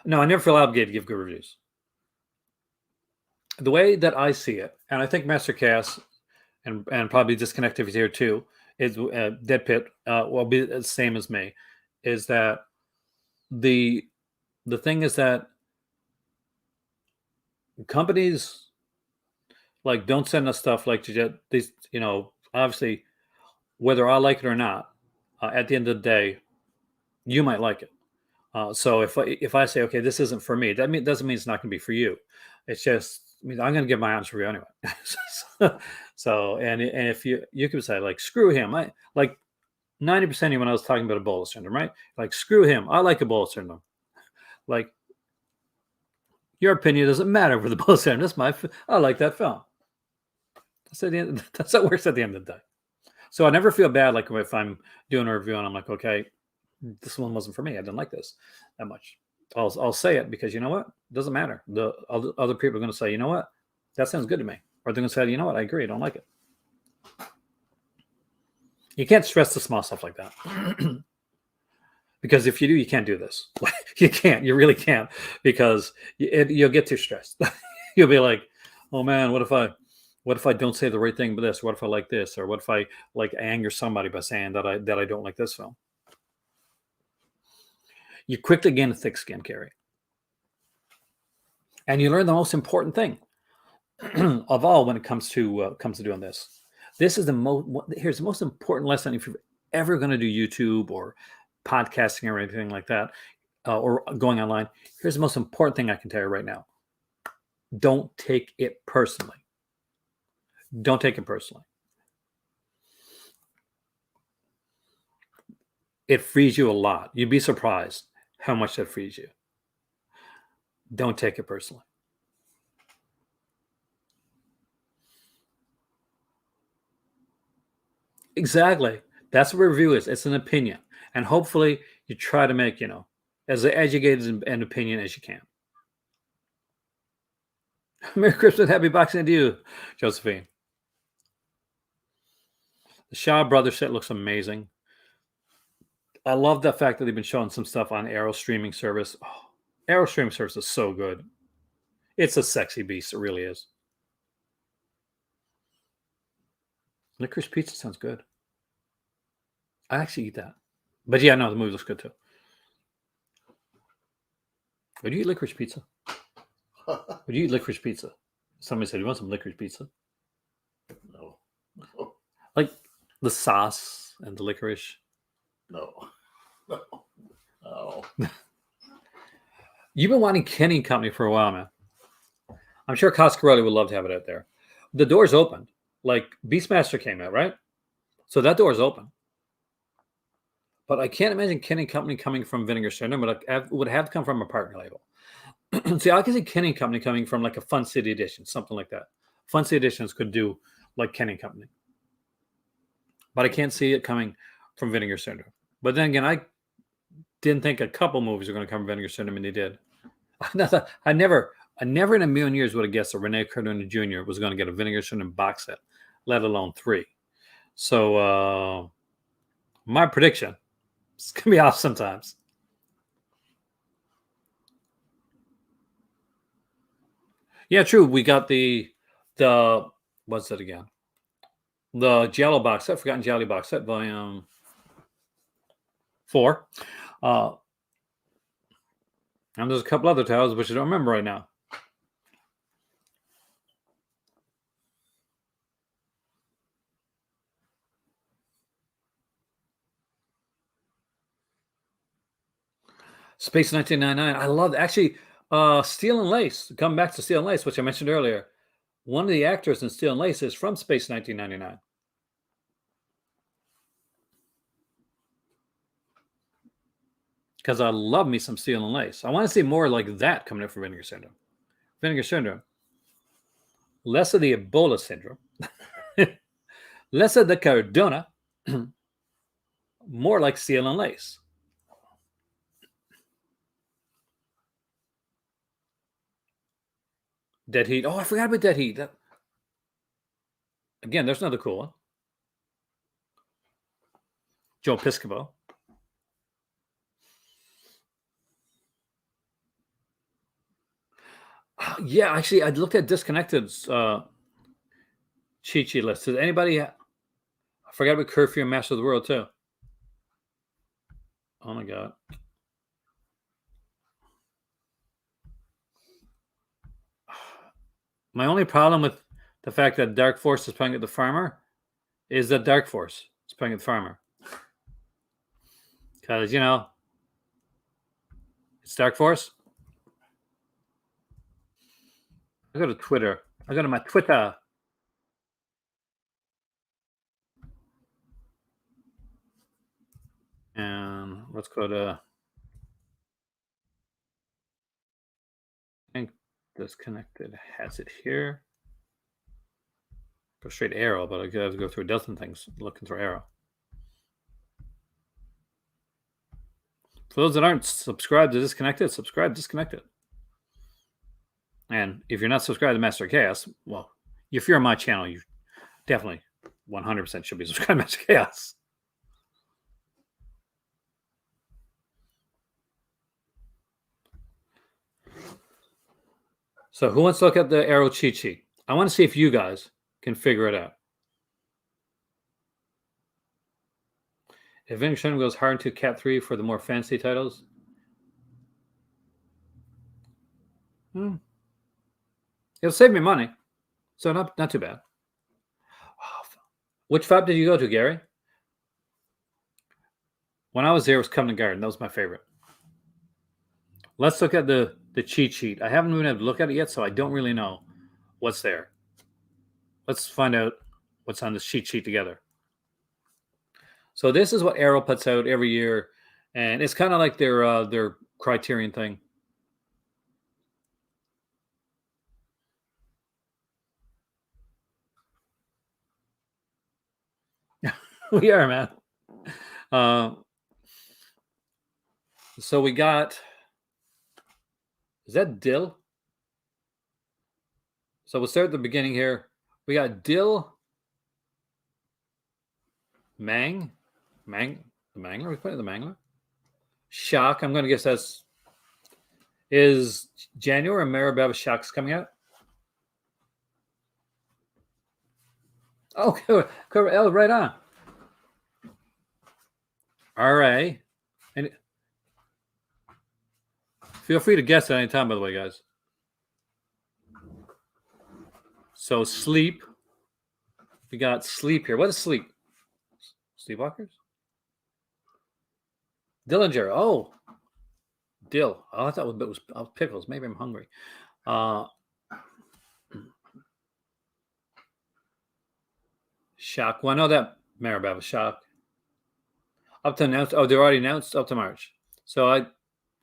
No, I never feel obligated to give good reviews. The way that I see it, and I think Mastercast and probably Disconnectivity here too, is Dead Pit will be the same as me, is that the thing is that companies like don't send us stuff like these, obviously whether I like it or not, at the end of the day, you might like it. So if I say, okay, this isn't for me, that doesn't mean it's not going to be for you. It's just, I mean, I'm going to give my honest review anyway. So, and if you could say like, screw him. I like 90% of you when I was talking about Ebola syndrome, right? Like, screw him. I like Ebola syndrome. Like, your opinion doesn't matter for the Ebola syndrome. I like that film. That's how it works at the end of the day. So I never feel bad like if I'm doing a review and I'm like, okay, this one wasn't for me. I didn't like this that much. I'll say it because you know what? It doesn't matter. The other people are going to say, you know what? That sounds good to me. Or they're going to say, you know what? I agree. I don't like it. You can't stress the small stuff like that. Because if you do, you can't do this. You can't. You really can't. Because you'll get too stressed. You'll be like, Oh man, what if I don't say the right thing about this? What if I like this? Or what if I like anger somebody by saying that I don't like this film? You quickly gain a thick skin, Carrie. And you learn the most important thing of all when it comes to doing this. This is the most. Here's the most important lesson if you're ever going to do YouTube or podcasting or anything like that, or going online. Here's the most important thing I can tell you right now: don't take it personally. Don't take it personally. It frees you a lot. You'd be surprised how much that frees you. Don't take it personally. Exactly. That's what a review is. It's an opinion. And hopefully you try to make, as educated an opinion as you can. Merry Christmas, happy Boxing Day to you, Josephine. The Shaw Brothers set looks amazing. I love the fact that they've been showing some stuff on Arrow streaming service. Oh, Arrow streaming service is so good. It's a sexy beast. It really is. Licorice pizza sounds good. I actually eat that. But yeah, no, the movie looks good too. Would you eat licorice pizza? Would you eat licorice pizza? Somebody said, "You want some licorice pizza?" No. Like the sauce and the licorice. No. No. No. You've been wanting Kenny and Company for a while, man. I'm sure Coscarelli would love to have it out there. The door's opened. Like Beastmaster came out, right? So that door's open. But I can't imagine Kenny and Company coming from Vinegar Syndrome, but it would have to come from a partner label. See, I can see Kenny and Company coming from like a Fun City Edition, something like that. Fun City Editions could do like Kenny and Company. But I can't see it coming from Vinegar Syndrome. But then again, I didn't think a couple movies were going to come from Vinegar Syndrome, and they did. I never in a million years would have guessed that Rene Cardona Jr. was going to get a Vinegar Syndrome box set, let alone 3. So my prediction, it's going to be off sometimes. Yeah, true. We got the what's it again? The Giallo box set, Forgotten Giallo box set, volume 4. And there's a couple other titles which I don't remember right now. Space 1999. I love actually Steel and Lace. Come back to Steel and Lace, which I mentioned earlier. One of the actors in Steel and Lace is from Space 1999. Because I love me some Steel and Lace. I want to see more like that coming up from Vinegar Syndrome. Vinegar Syndrome. Less of the Ebola syndrome. Less of the Cardona. More like Steel and Lace. Dead Heat. Oh, I forgot about Dead Heat. Again, there's another cool one. Joe Piscopo. Yeah, actually, I looked at Disconnected's cheat sheet list. Does anybody? I forgot about Curfew and Master of the World too. Oh my god. My only problem with the fact that Dark Force is playing at the Farmer is that Dark Force is playing at the Farmer. Because, it's Dark Force. I go to Twitter. I go to my Twitter. And let's go to, I think Disconnected has it here. Go straight to Arrow, but I have to go through a dozen things looking through Arrow. For those that aren't subscribed to Disconnected, subscribe to Disconnected. And if you're not subscribed to Master Chaos, well, if you're on my channel, you definitely 100% should be subscribed to Master Chaos. So who wants to look at the Arrow cheat sheet? I want to see if you guys can figure it out. If Vintage Trend goes hard to Cat 3 for the more fancy titles. It'll save me money. So not too bad. Which fab did you go to, Gary? When I was there, it was Covent Garden. That was my favorite. Let's look at the cheat sheet. I haven't even had to look at it yet, so I don't really know what's there. Let's find out what's on this cheat sheet together. So this is what Arrow puts out every year, and it's kind of like their Criterion thing. We are, man. So we got, is that Dill? So we'll start at the beginning here. We got Dill, the Mangler. We put it in the Mangler. Shock. I'm going to guess is January and Marababa Shock's coming out. Oh, oh, right on. RA. And feel free to guess at any time, by the way, guys. So Sleep. We got Sleep here. What is Sleep? Sleepwalkers? Dillinger. Oh. Dill. Oh, I thought it was pickles. Maybe I'm hungry. Shock. Well, I know that Marababa Shock. Up to announced. Oh, they're already announced up to March. So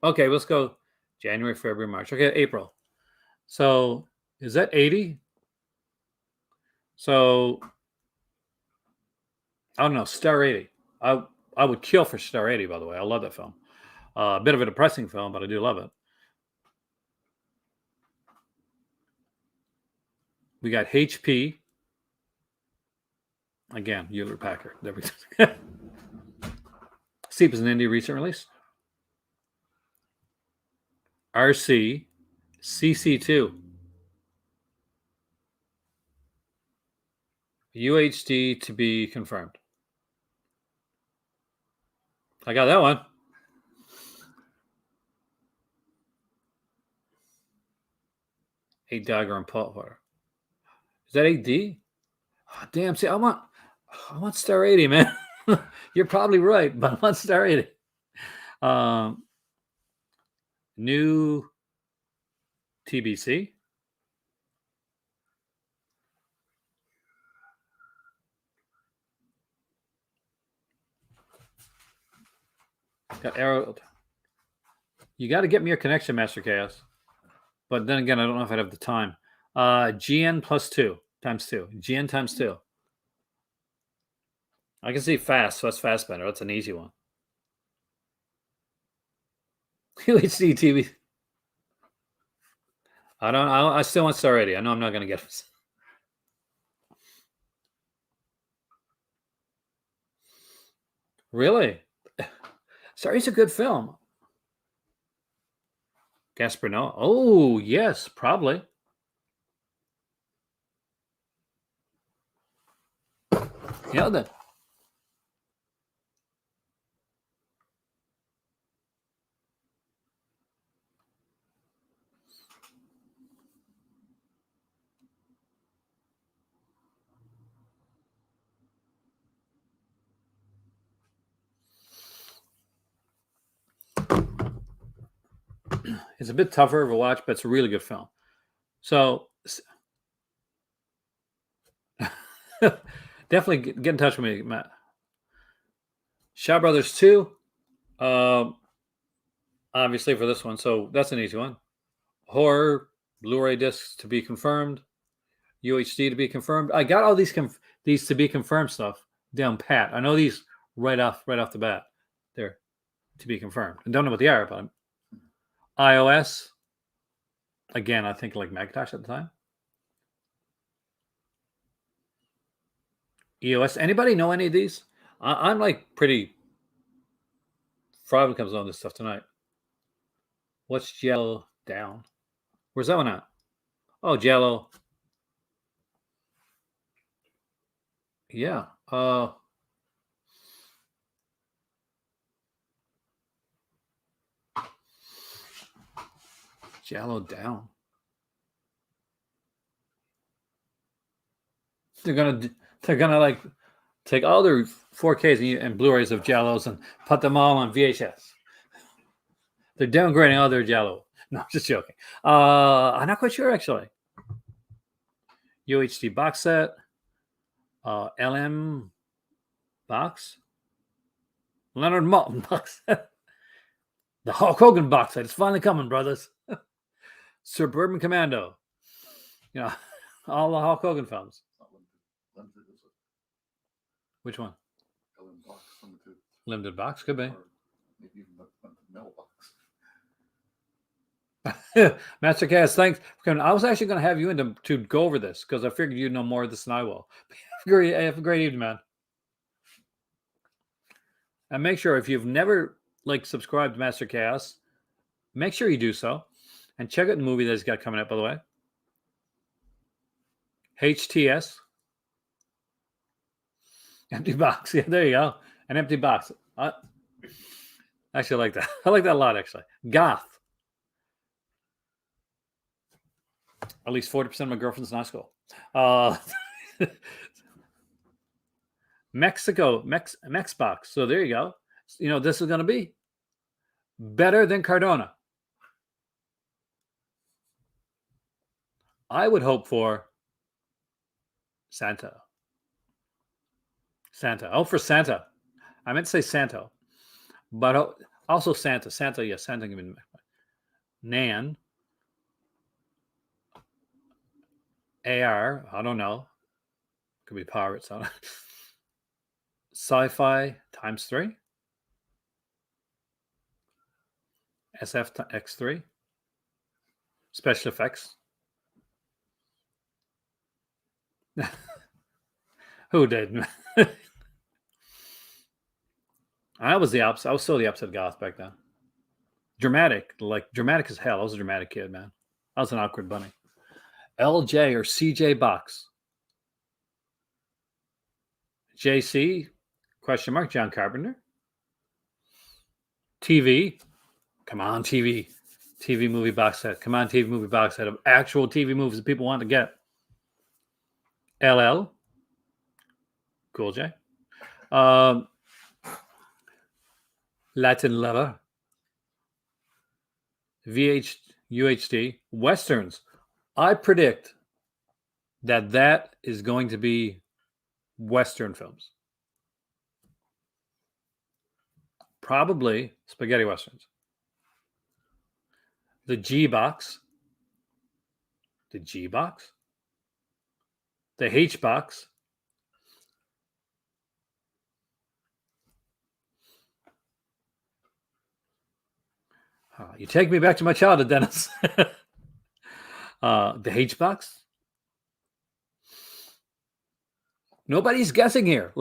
okay, let's go January, February, March. Okay, April. So is that 80? So I don't know. Star 80. I would kill for Star 80, by the way. I love that film. A bit of a depressing film, but I do love it. We got HP. Again, Hewlett Packard. There we go. Sleep is an indie recent release. RC. CC2. UHD to be confirmed. I got that one. Eight Dagger and Potwater. Is that 8D? Oh, damn, see, I want Star 80, man. You're probably right, but I want Star 80. New TBC. Got Arrow. You got to get me your connection, Master Chaos. But then again, I don't know if I'd have the time. GN plus 2 times 2. GN times 2. I can see fast, so that's Fastbender. That's an easy one. UHD TV. I still want Star 80. I know I'm not going to get it. Really? Star 80's a good film. Gaspar Noé. Oh, yes, probably. Yeah, then. It's a bit tougher of a watch, but it's a really good film. So definitely get in touch with me, Matt. Shaw Brothers 2, obviously for this one. So that's an easy one. Horror, Blu-ray discs to be confirmed. UHD to be confirmed. I got all these to be confirmed stuff down pat. I know these right off the bat. They're to be confirmed. I don't know what they are, but iOS. Again, I think like Macintosh at the time. EOS. Anybody know any of these? I'm like pretty fraud when it comes on this stuff tonight. What's Jello down? Where's that one at? Oh, Jello. Yeah. Jello down. They're gonna like take all their 4Ks and Blu-rays of Jellos and put them all on VHS. They're downgrading all their Jello. No, I'm just joking. I'm not quite sure actually. UHD box set. LM box. Leonard Maltin box set. The Hulk Hogan box set. It's finally coming, brothers. Suburban Commando. You know, all the Hulk Hogan films. It's not limited. Limited is it? Which one? LM box limited. Limited box? Could be. Or maybe even the mail box. Master Cass, thanks. I was actually going to have you in to go over this because I figured you'd know more of this than I will. Have a great evening, man. And make sure if you've never subscribed to Master Chaos, make sure you do so. And check out the movie that he's got coming up, by the way. HTS. Empty box. Yeah, there you go. An empty box. Actually, I like that. I like that a lot, actually. Goth. At least 40% of my girlfriends in high school. Mexico, Mexbox. So there you go. This is going to be better than Cardona. I would hope for Santa. Oh, for Santa. I meant to say Santo. But also Santa. Santa, yes. Santa can be Nan. AR, I don't know. Could be Pirates. Sci-Fi ×3. SF X3. Special effects. Who did? I was the opposite. I was still the opposite of goth back then. Dramatic as hell. I was a dramatic kid, man. I was an awkward bunny. LJ or CJ box. JC, ? John Carpenter. TV. Come on, TV. TV movie box set. Come on, TV movie box set of actual TV movies that people want to get. LL. Cool J. Latin Lover. UHD. Westerns. I predict that is going to be Western films. Probably spaghetti Westerns. The G box. The G box. The H box. You take me back to my childhood, Dennis. The H box. Nobody's guessing here.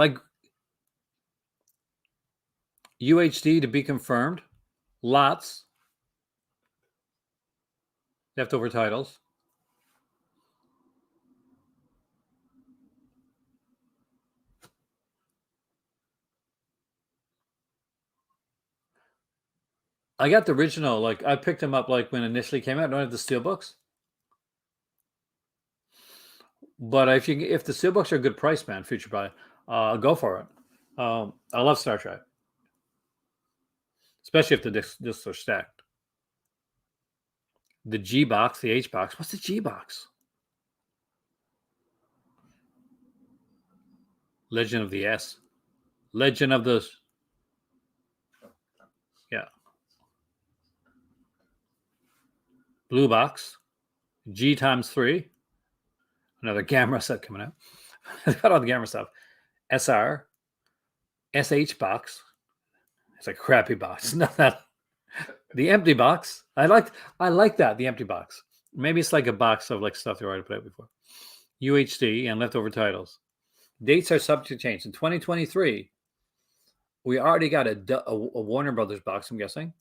UHD to be confirmed. Lots. Leftover titles. I got the original. I picked them up when initially came out. I don't have the steelbooks. But if the steelbooks are a good price, man, future buy, go for it. I love Star Trek, especially if the discs are stacked. The G box, the H box. What's the G box? Legend of the S. Legend of the. Yeah. Blue box. G ×3. Another Gamera set coming out. I got all the Gamera stuff. SR. SH box. It's a crappy box. Not that. The empty box. I like that. The empty box. Maybe it's like a box of stuff they already put out before. UHD and leftover titles. Dates are subject to change. In 2023, we already got a Warner Brothers box, I'm guessing.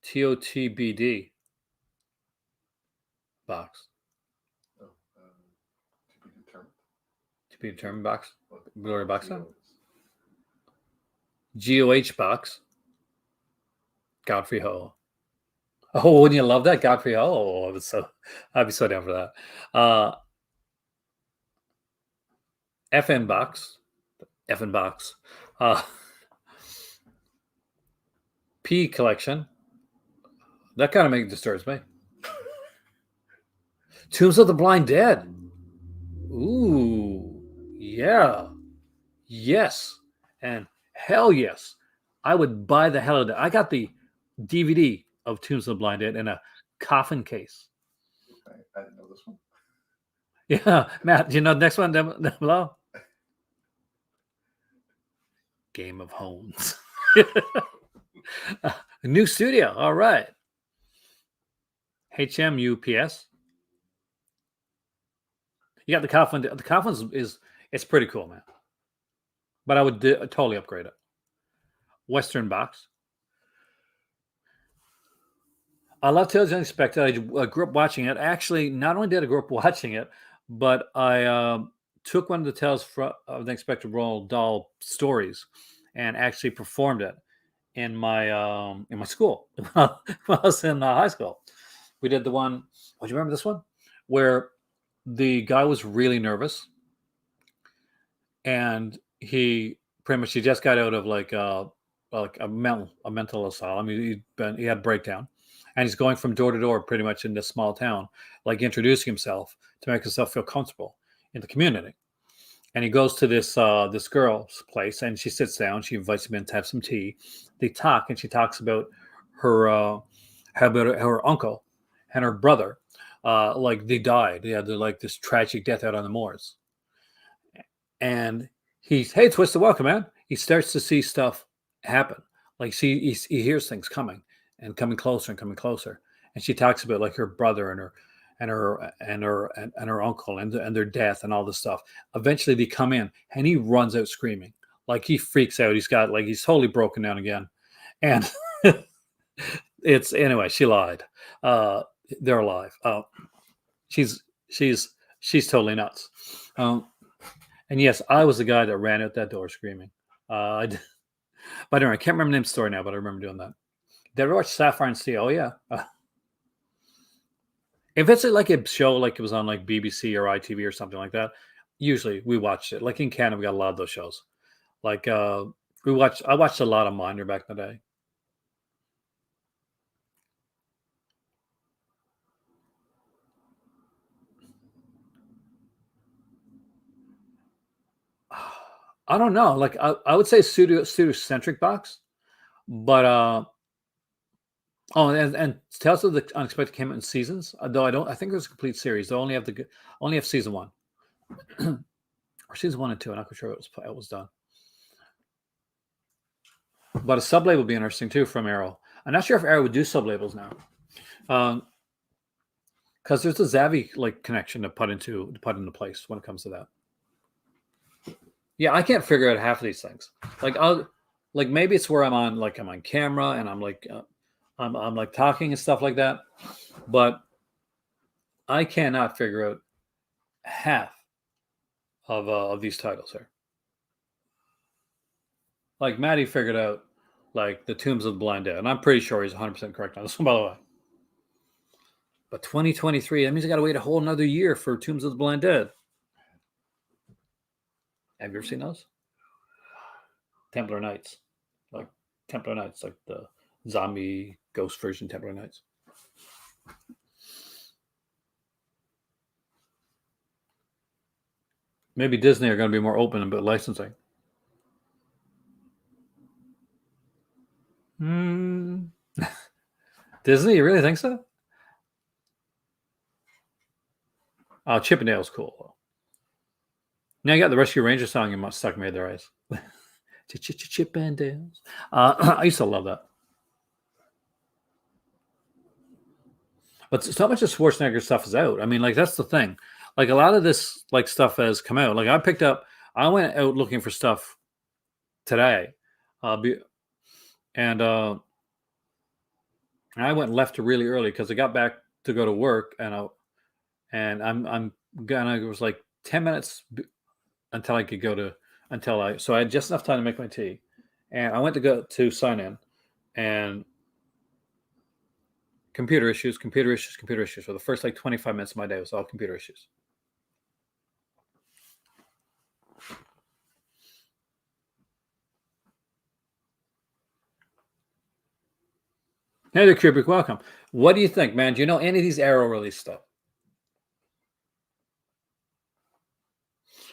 TOTBD box. To be determined. To be determined box. Glory box set. GOs. GOH box. Godfrey Ho. Oh, wouldn't you love that? Godfrey Ho. Oh, I'd be so down for that. FN box. FN box. P collection. That kind of disturbs me. Tombs of the Blind Dead. Ooh, yeah. Yes. And hell yes. I would buy the hell out of that. I got the DVD of Tombs of the Blind Dead in a coffin case. I didn't know this one. Yeah. Matt, do you know the next one down below? Game of Homes. A new studio. All right. HMUPS. You got the coffin. The coffin it's pretty cool, man. But I would totally upgrade it. Western box. I love Tales of the Unexpected. I grew up watching it. Actually, not only did I grow up watching it, but I took one of the Tales of the Unexpected Roald Dahl stories and actually performed it in my school when I was in high school. We did the one. Oh, do you remember this one? Where the guy was really nervous, and he just got out of like a mental asylum. He had a breakdown, and he's going from door to door pretty much in this small town, like introducing himself to make himself feel comfortable in the community. And he goes to this girl's place, and she sits down. She invites him in to have some tea. They talk, and she talks about her uncle and her brother. Like they died. They had like this tragic death out on the moors. And hey, Twisted, welcome, man. He starts to see stuff happen. Like he hears things coming and coming closer and coming closer. And she talks about like her brother and her uncle and their death and all this stuff. Eventually they come in and he runs out screaming. Like he freaks out. He's totally broken down again. And anyway, she lied. They're alive. She's totally nuts. And yes, I was the guy that ran out that door screaming. But anyway, I can't remember the name of the story now, but I remember doing that. Did I ever watch Sapphire and Steel? Oh yeah. If it's like a show like it was on like BBC or ITV or something like that, usually we watched it. Like in Canada, we got a lot of those shows. Like I watched a lot of Minder back in the day. I don't know. Like I would say studio centric box, but and Tales of the Unexpected came out in seasons. Though I think there's a complete series. They only have season 1 or season 1 and 2. I'm not quite sure it was done. But a sub label would be interesting too from Arrow. I'm not sure if Arrow would do sub labels now, because there's a Zavvi like connection to put into place when it comes to that. Yeah, I can't figure out half of these things. Like maybe it's where I'm on camera and I'm like I'm like talking and stuff like that, but I cannot figure out half of these titles here. Like Maddie figured out like the Tombs of the Blind Dead, and I'm pretty sure he's 100% correct on this one, by the way. But 2023, that means I got to wait a whole another year for Tombs of the Blind Dead. Have you ever seen those? Templar Knights, like the zombie ghost version Templar Knights. Maybe Disney are going to be more open about licensing. Disney, you really think so? Oh, Chippendale's cool. Now you got the Rescue Ranger song in my stuck made their eyes. Chippendales. I used to love that. But so much of Schwarzenegger stuff is out. I mean, like that's the thing. Like a lot of this like stuff has come out. Like I went out looking for stuff today, and I went left really early because I got back to go to work, and I'm gonna. It was like 10 minutes until I could go to so I had just enough time to make my tea, and I went to go to sign in, and computer issues for the first like 25 minutes of my day was all computer issues. Hey there, Kubrick, welcome. What do you think, man? Do you know any of these Arrow release stuff?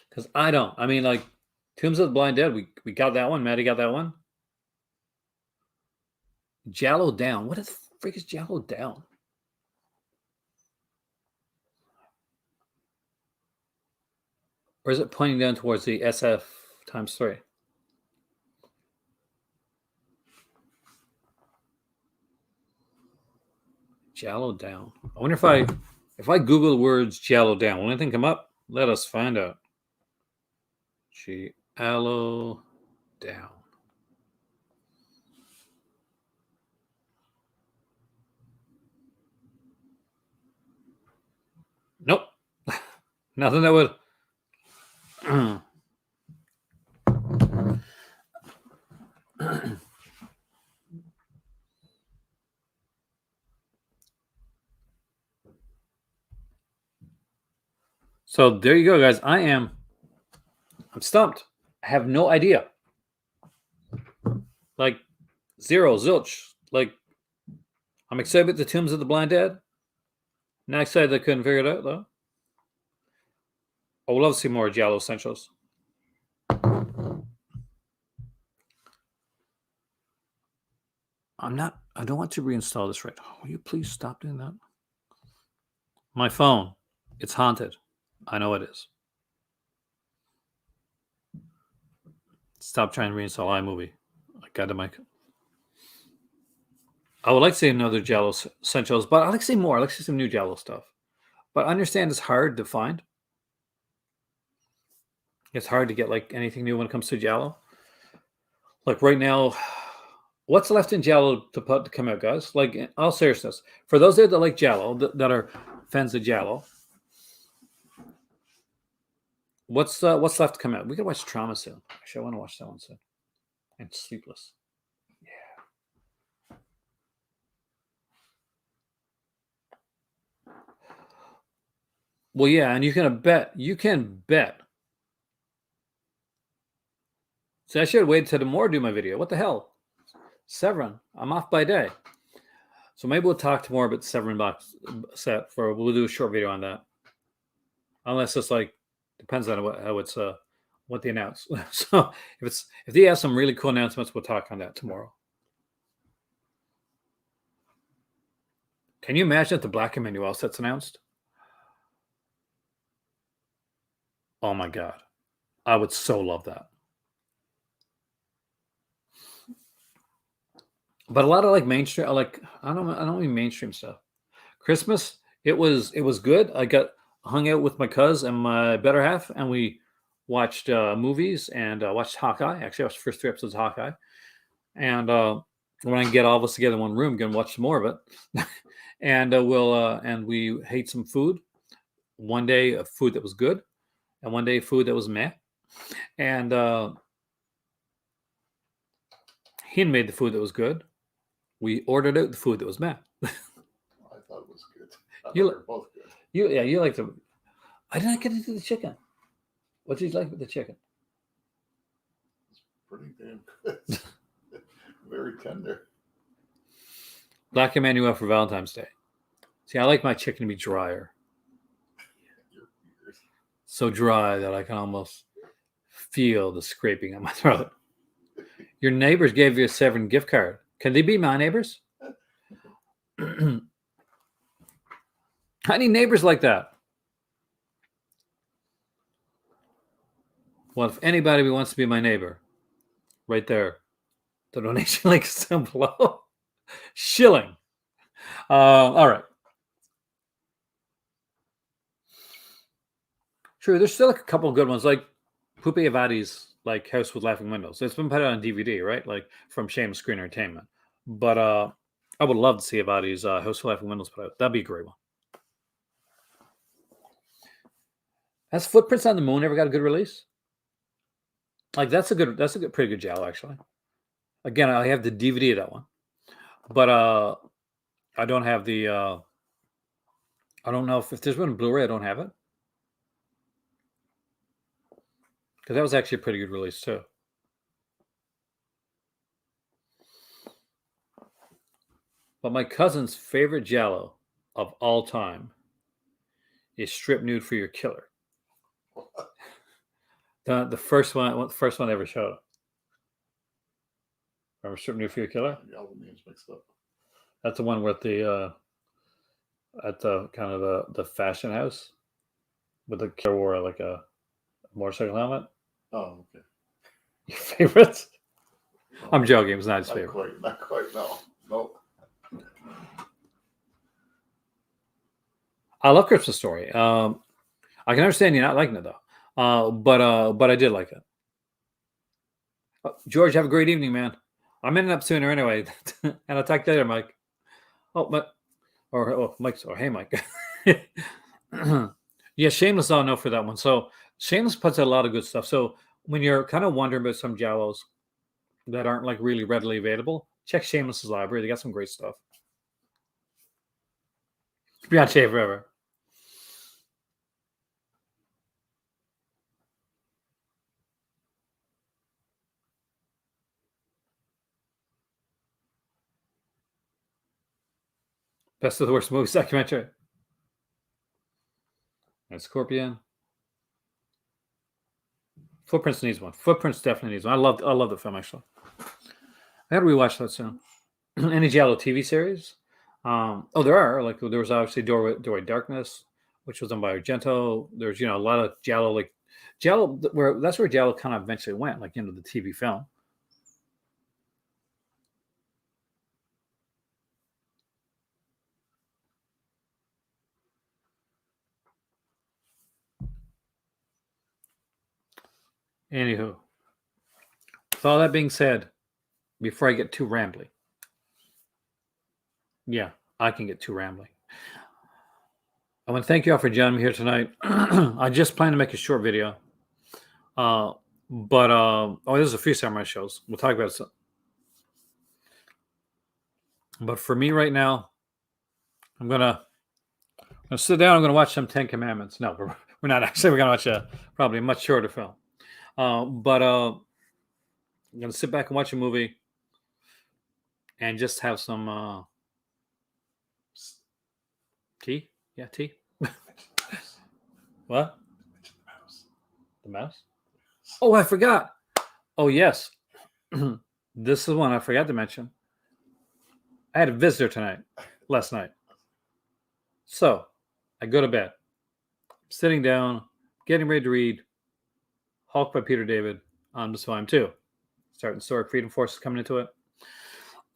Because I don't. I mean, like Tombs of the Blind Dead, we got that one. Maddie got that one. Jallow Down. What the frick is Jallow Down? Or is it pointing down towards the SF times 3? Jallow Down. I wonder if I Google the words Jallow Down, will anything come up? Let us find out. Jallow Down. Nope. Nothing that would. So there you go, guys. I'm stumped. I have no idea. Like zero, zilch. Like I'm excited about the Tombs of the Blind Dead. Not excited I couldn't figure it out though. I would love to see more Giallo Essentials. I don't want to reinstall this right now. Will you please stop doing that? My phone, it's haunted. I know it is. Stop trying to reinstall iMovie. I got to make it. I would like to see another Giallo Essentials, but I'd like to see more. I'd like to see some new Giallo stuff. But I understand it's hard to find. It's hard to get like anything new when it comes to Giallo. Like right now, what's left in Giallo to come out, guys? Like in all seriousness, for those that like Giallo, that are fans of Giallo, what's left to come out? We could watch Trauma soon. Actually, I want to watch that one soon. And Sleepless. Yeah. Well, yeah, and you can bet. So I should have waited till tomorrow to do my video. What the hell? Severin. I'm off by a day. So maybe we'll talk tomorrow about the Severin box set we'll do a short video on that. Unless it's like depends on what they announce. So if they have some really cool announcements, we'll talk on that tomorrow. Can you imagine if the Black Emmanuel set's announced? Oh my god. I would so love that. But a lot of like mainstream, I don't mean mainstream stuff. Christmas, it was good. I hung out with my cousin and my better half, and we watched movies and watched Hawkeye. Actually, I watched the first 3 episodes of Hawkeye. And when I can get all of us together in one room, gonna watch some more of it. And we ate some food. One day, food that was good, and one day, food that was meh. And he made the food that was good. We ordered out the food that was meh. I thought it was good. You They're both good. You like the. I didn't get into the chicken. What did you like with the chicken? It's pretty damn good. Very tender. Black Emmanuel for Valentine's Day. See, I like my chicken to be drier. So dry that I can almost feel the scraping on my throat. Your neighbors gave you a Severin gift card. Can they be my neighbors? I need neighbors like that. Well, if anybody wants to be my neighbor, right there, the donation link is down below. Shilling. All right. True. There's still like a couple of good ones, like Pupi Avati's like House with Laughing Windows. It's been put out on DVD, right? Like from Shameless Screen Entertainment. But I would love to see Avati's House with Laughing Windows put out. That'd be a great one. Has Footprints on the Moon ever got a good release? Like that's a good, pretty good Jello actually. Again, I have the DVD of that one, but I don't have the. I don't know if there's one in Blu-ray. I don't have it because that was actually a pretty good release too. But my cousin's favorite Jello of all time is Strip Nude for Your Killer. The first one ever showed. Remember Strip Nude for Your Killer? The album names mixed up. That's the one with the at the kind of the fashion house with the killer wore like a motorcycle helmet. Oh, okay. Your favorite? No, I'm joking. It's not his not favorite. quite. Not quite. No. Nope. I love Christmas Story. I can understand you not liking it though. But I did like it. George, have a great evening, man. I'm ending up sooner anyway, and I'll talk to you later, Mike. Oh, Mike, or hey, Mike. Yeah, Shameless. I'll know for that one. So Shameless puts out a lot of good stuff. So when you're kind of wondering about some Jowls that aren't like really readily available, check Shameless's library. They got some great stuff. Beyond Shave Forever. Best of the Worst Movies documentary. And Scorpion. Footprints needs one. Footprints definitely needs one. I love the film actually. I gotta rewatch that soon. Any Giallo TV series? There are. Like there was obviously Doorway Darkness, which was done by Argento. There's a lot of Giallo, like Giallo, where that's where Giallo kind of eventually went, like into the TV film. Anywho, with all that being said, before I get too rambly, yeah, I can get too rambly. I want to thank you all for joining me here tonight. I just plan to make a short video. There's a few samurai shows. We'll talk about it. But for me right now, I'm gonna sit down. I'm gonna watch some Ten Commandments. No, we're not actually. We're gonna watch probably a much shorter film. I'm gonna sit back and watch a movie, and just have some tea. Yeah, tea. What? The mouse? Oh, I forgot. Oh, yes. This is one I forgot to mention. I had a visitor last night. So I go to bed, sitting down, getting ready to read Hulk by Peter David on the Swime 2. Starting the story, Freedom Force is coming into it.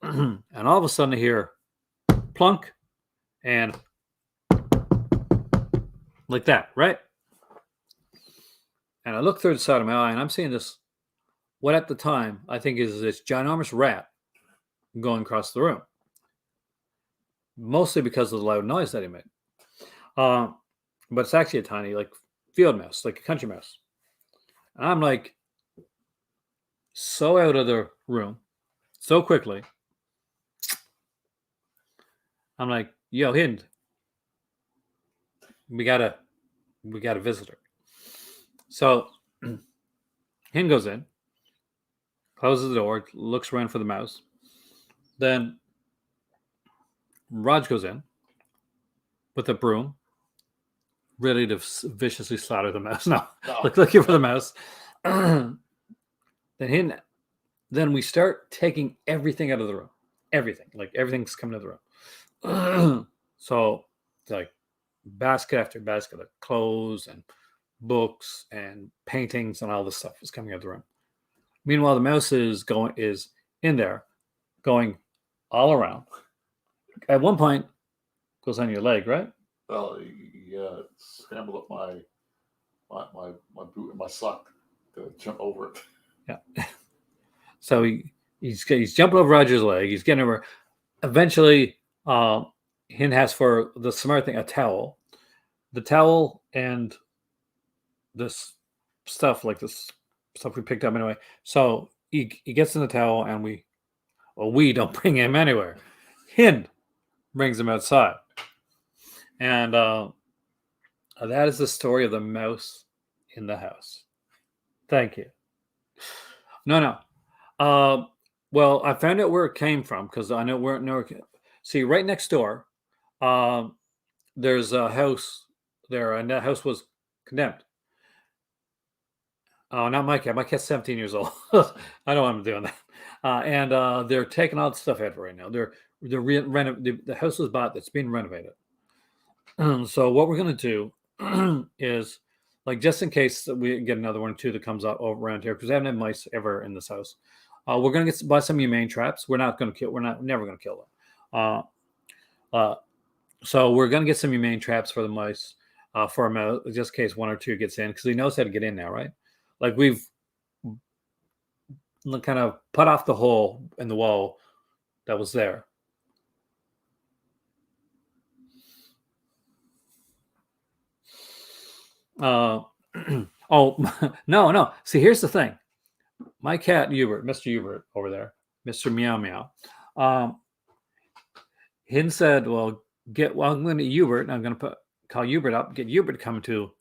And all of a sudden I hear plunk and like that, right? And I look through the side of my eye and I'm seeing this, what at the time I think is this ginormous rat going across the room. Mostly because of the loud noise that he made. But it's actually a tiny, like, field mouse, like a country mouse. And I'm like, so out of the room, so quickly. I'm like, yo, Hind, we got a visitor. So Hind goes in, closes the door, looks around for the mouse. Then Raj goes in with a broom, ready to viciously slaughter the mouse. No. Looking for the mouse. Then we start taking everything out of the room. Everything. Like everything's coming out of the room. So it's like basket after basket of clothes and books and paintings and all this stuff is coming out of the room. Meanwhile, the mouse is in there, going all around. At one point, goes on your leg, right? Well, yeah, scrambled up my boot and my sock to jump over it. Yeah. So he's jumping over Roger's leg. He's getting over. Eventually, Hind has for the smart thing a towel. The towel and this stuff like this stuff we picked up anyway. So he gets in the towel, and we don't bring him anywhere. Hind brings him outside, and that is the story of the mouse in the house. Thank you. No. Well, I found out where it came from because I know where. See, right next door, there's a house there, and that house was condemned. Oh, not my cat. My cat's 17 years old. I don't want him doing that. And they're taking all the stuff out right now. The house was bought. That's being renovated. So what we're gonna do is, like, just in case that we get another one or two that comes up over around here, because I haven't had mice ever in this house. We're gonna buy some humane traps. We're never gonna kill them. So we're gonna get some humane traps for the mice, for a mouse, just in case one or two gets in, because he knows how to get in now, right? Like, we've kind of put off the hole in the wall that was there. Oh, no. See, here's the thing. My cat, Hubert, Mr. Hubert over there, Mr. Meow Meow, Hin said, well, I'm going to Hubert, and I'm going to call Hubert up, get Hubert to come into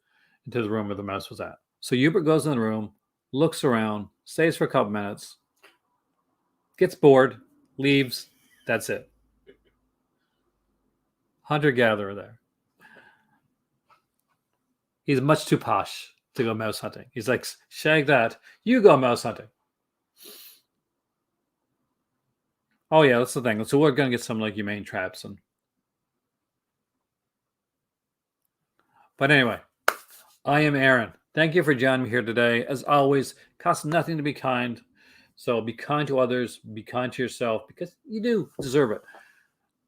the room where the mouse was at. So Hubert goes in the room, looks around, stays for a couple minutes, gets bored, leaves. That's it. Hunter-gatherer there. He's much too posh to go mouse hunting. He's like, shag that. You go mouse hunting. Oh, yeah, that's the thing. So we're going to get some, like, humane traps. But anyway, I am Aaron. Thank you for joining me here today. As always, costs nothing to be kind. So be kind to others. Be kind to yourself, because you do deserve it.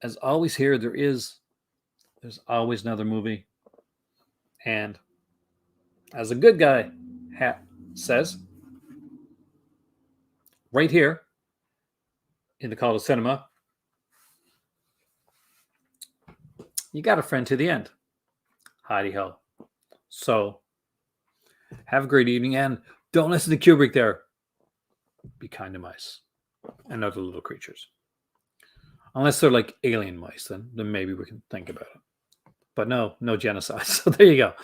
As always here, there's always another movie. And as a good guy hat says, right here in the Call to Cinema, you got a friend to the end. Heidi ho. So have a great evening, and don't listen to Kubrick there. Be kind to mice and other little creatures. Unless they're like alien mice, then maybe we can think about it. But no genocide. So there you go.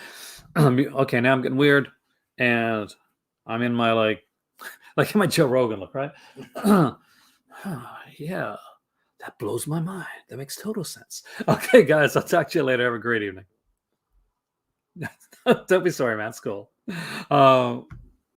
Okay, now I'm getting weird, and I'm in my like in my Joe Rogan look, right? Yeah, that blows my mind. That makes total sense. Okay, guys, I'll talk to you later. Have a great evening. Don't be sorry, man. It's cool.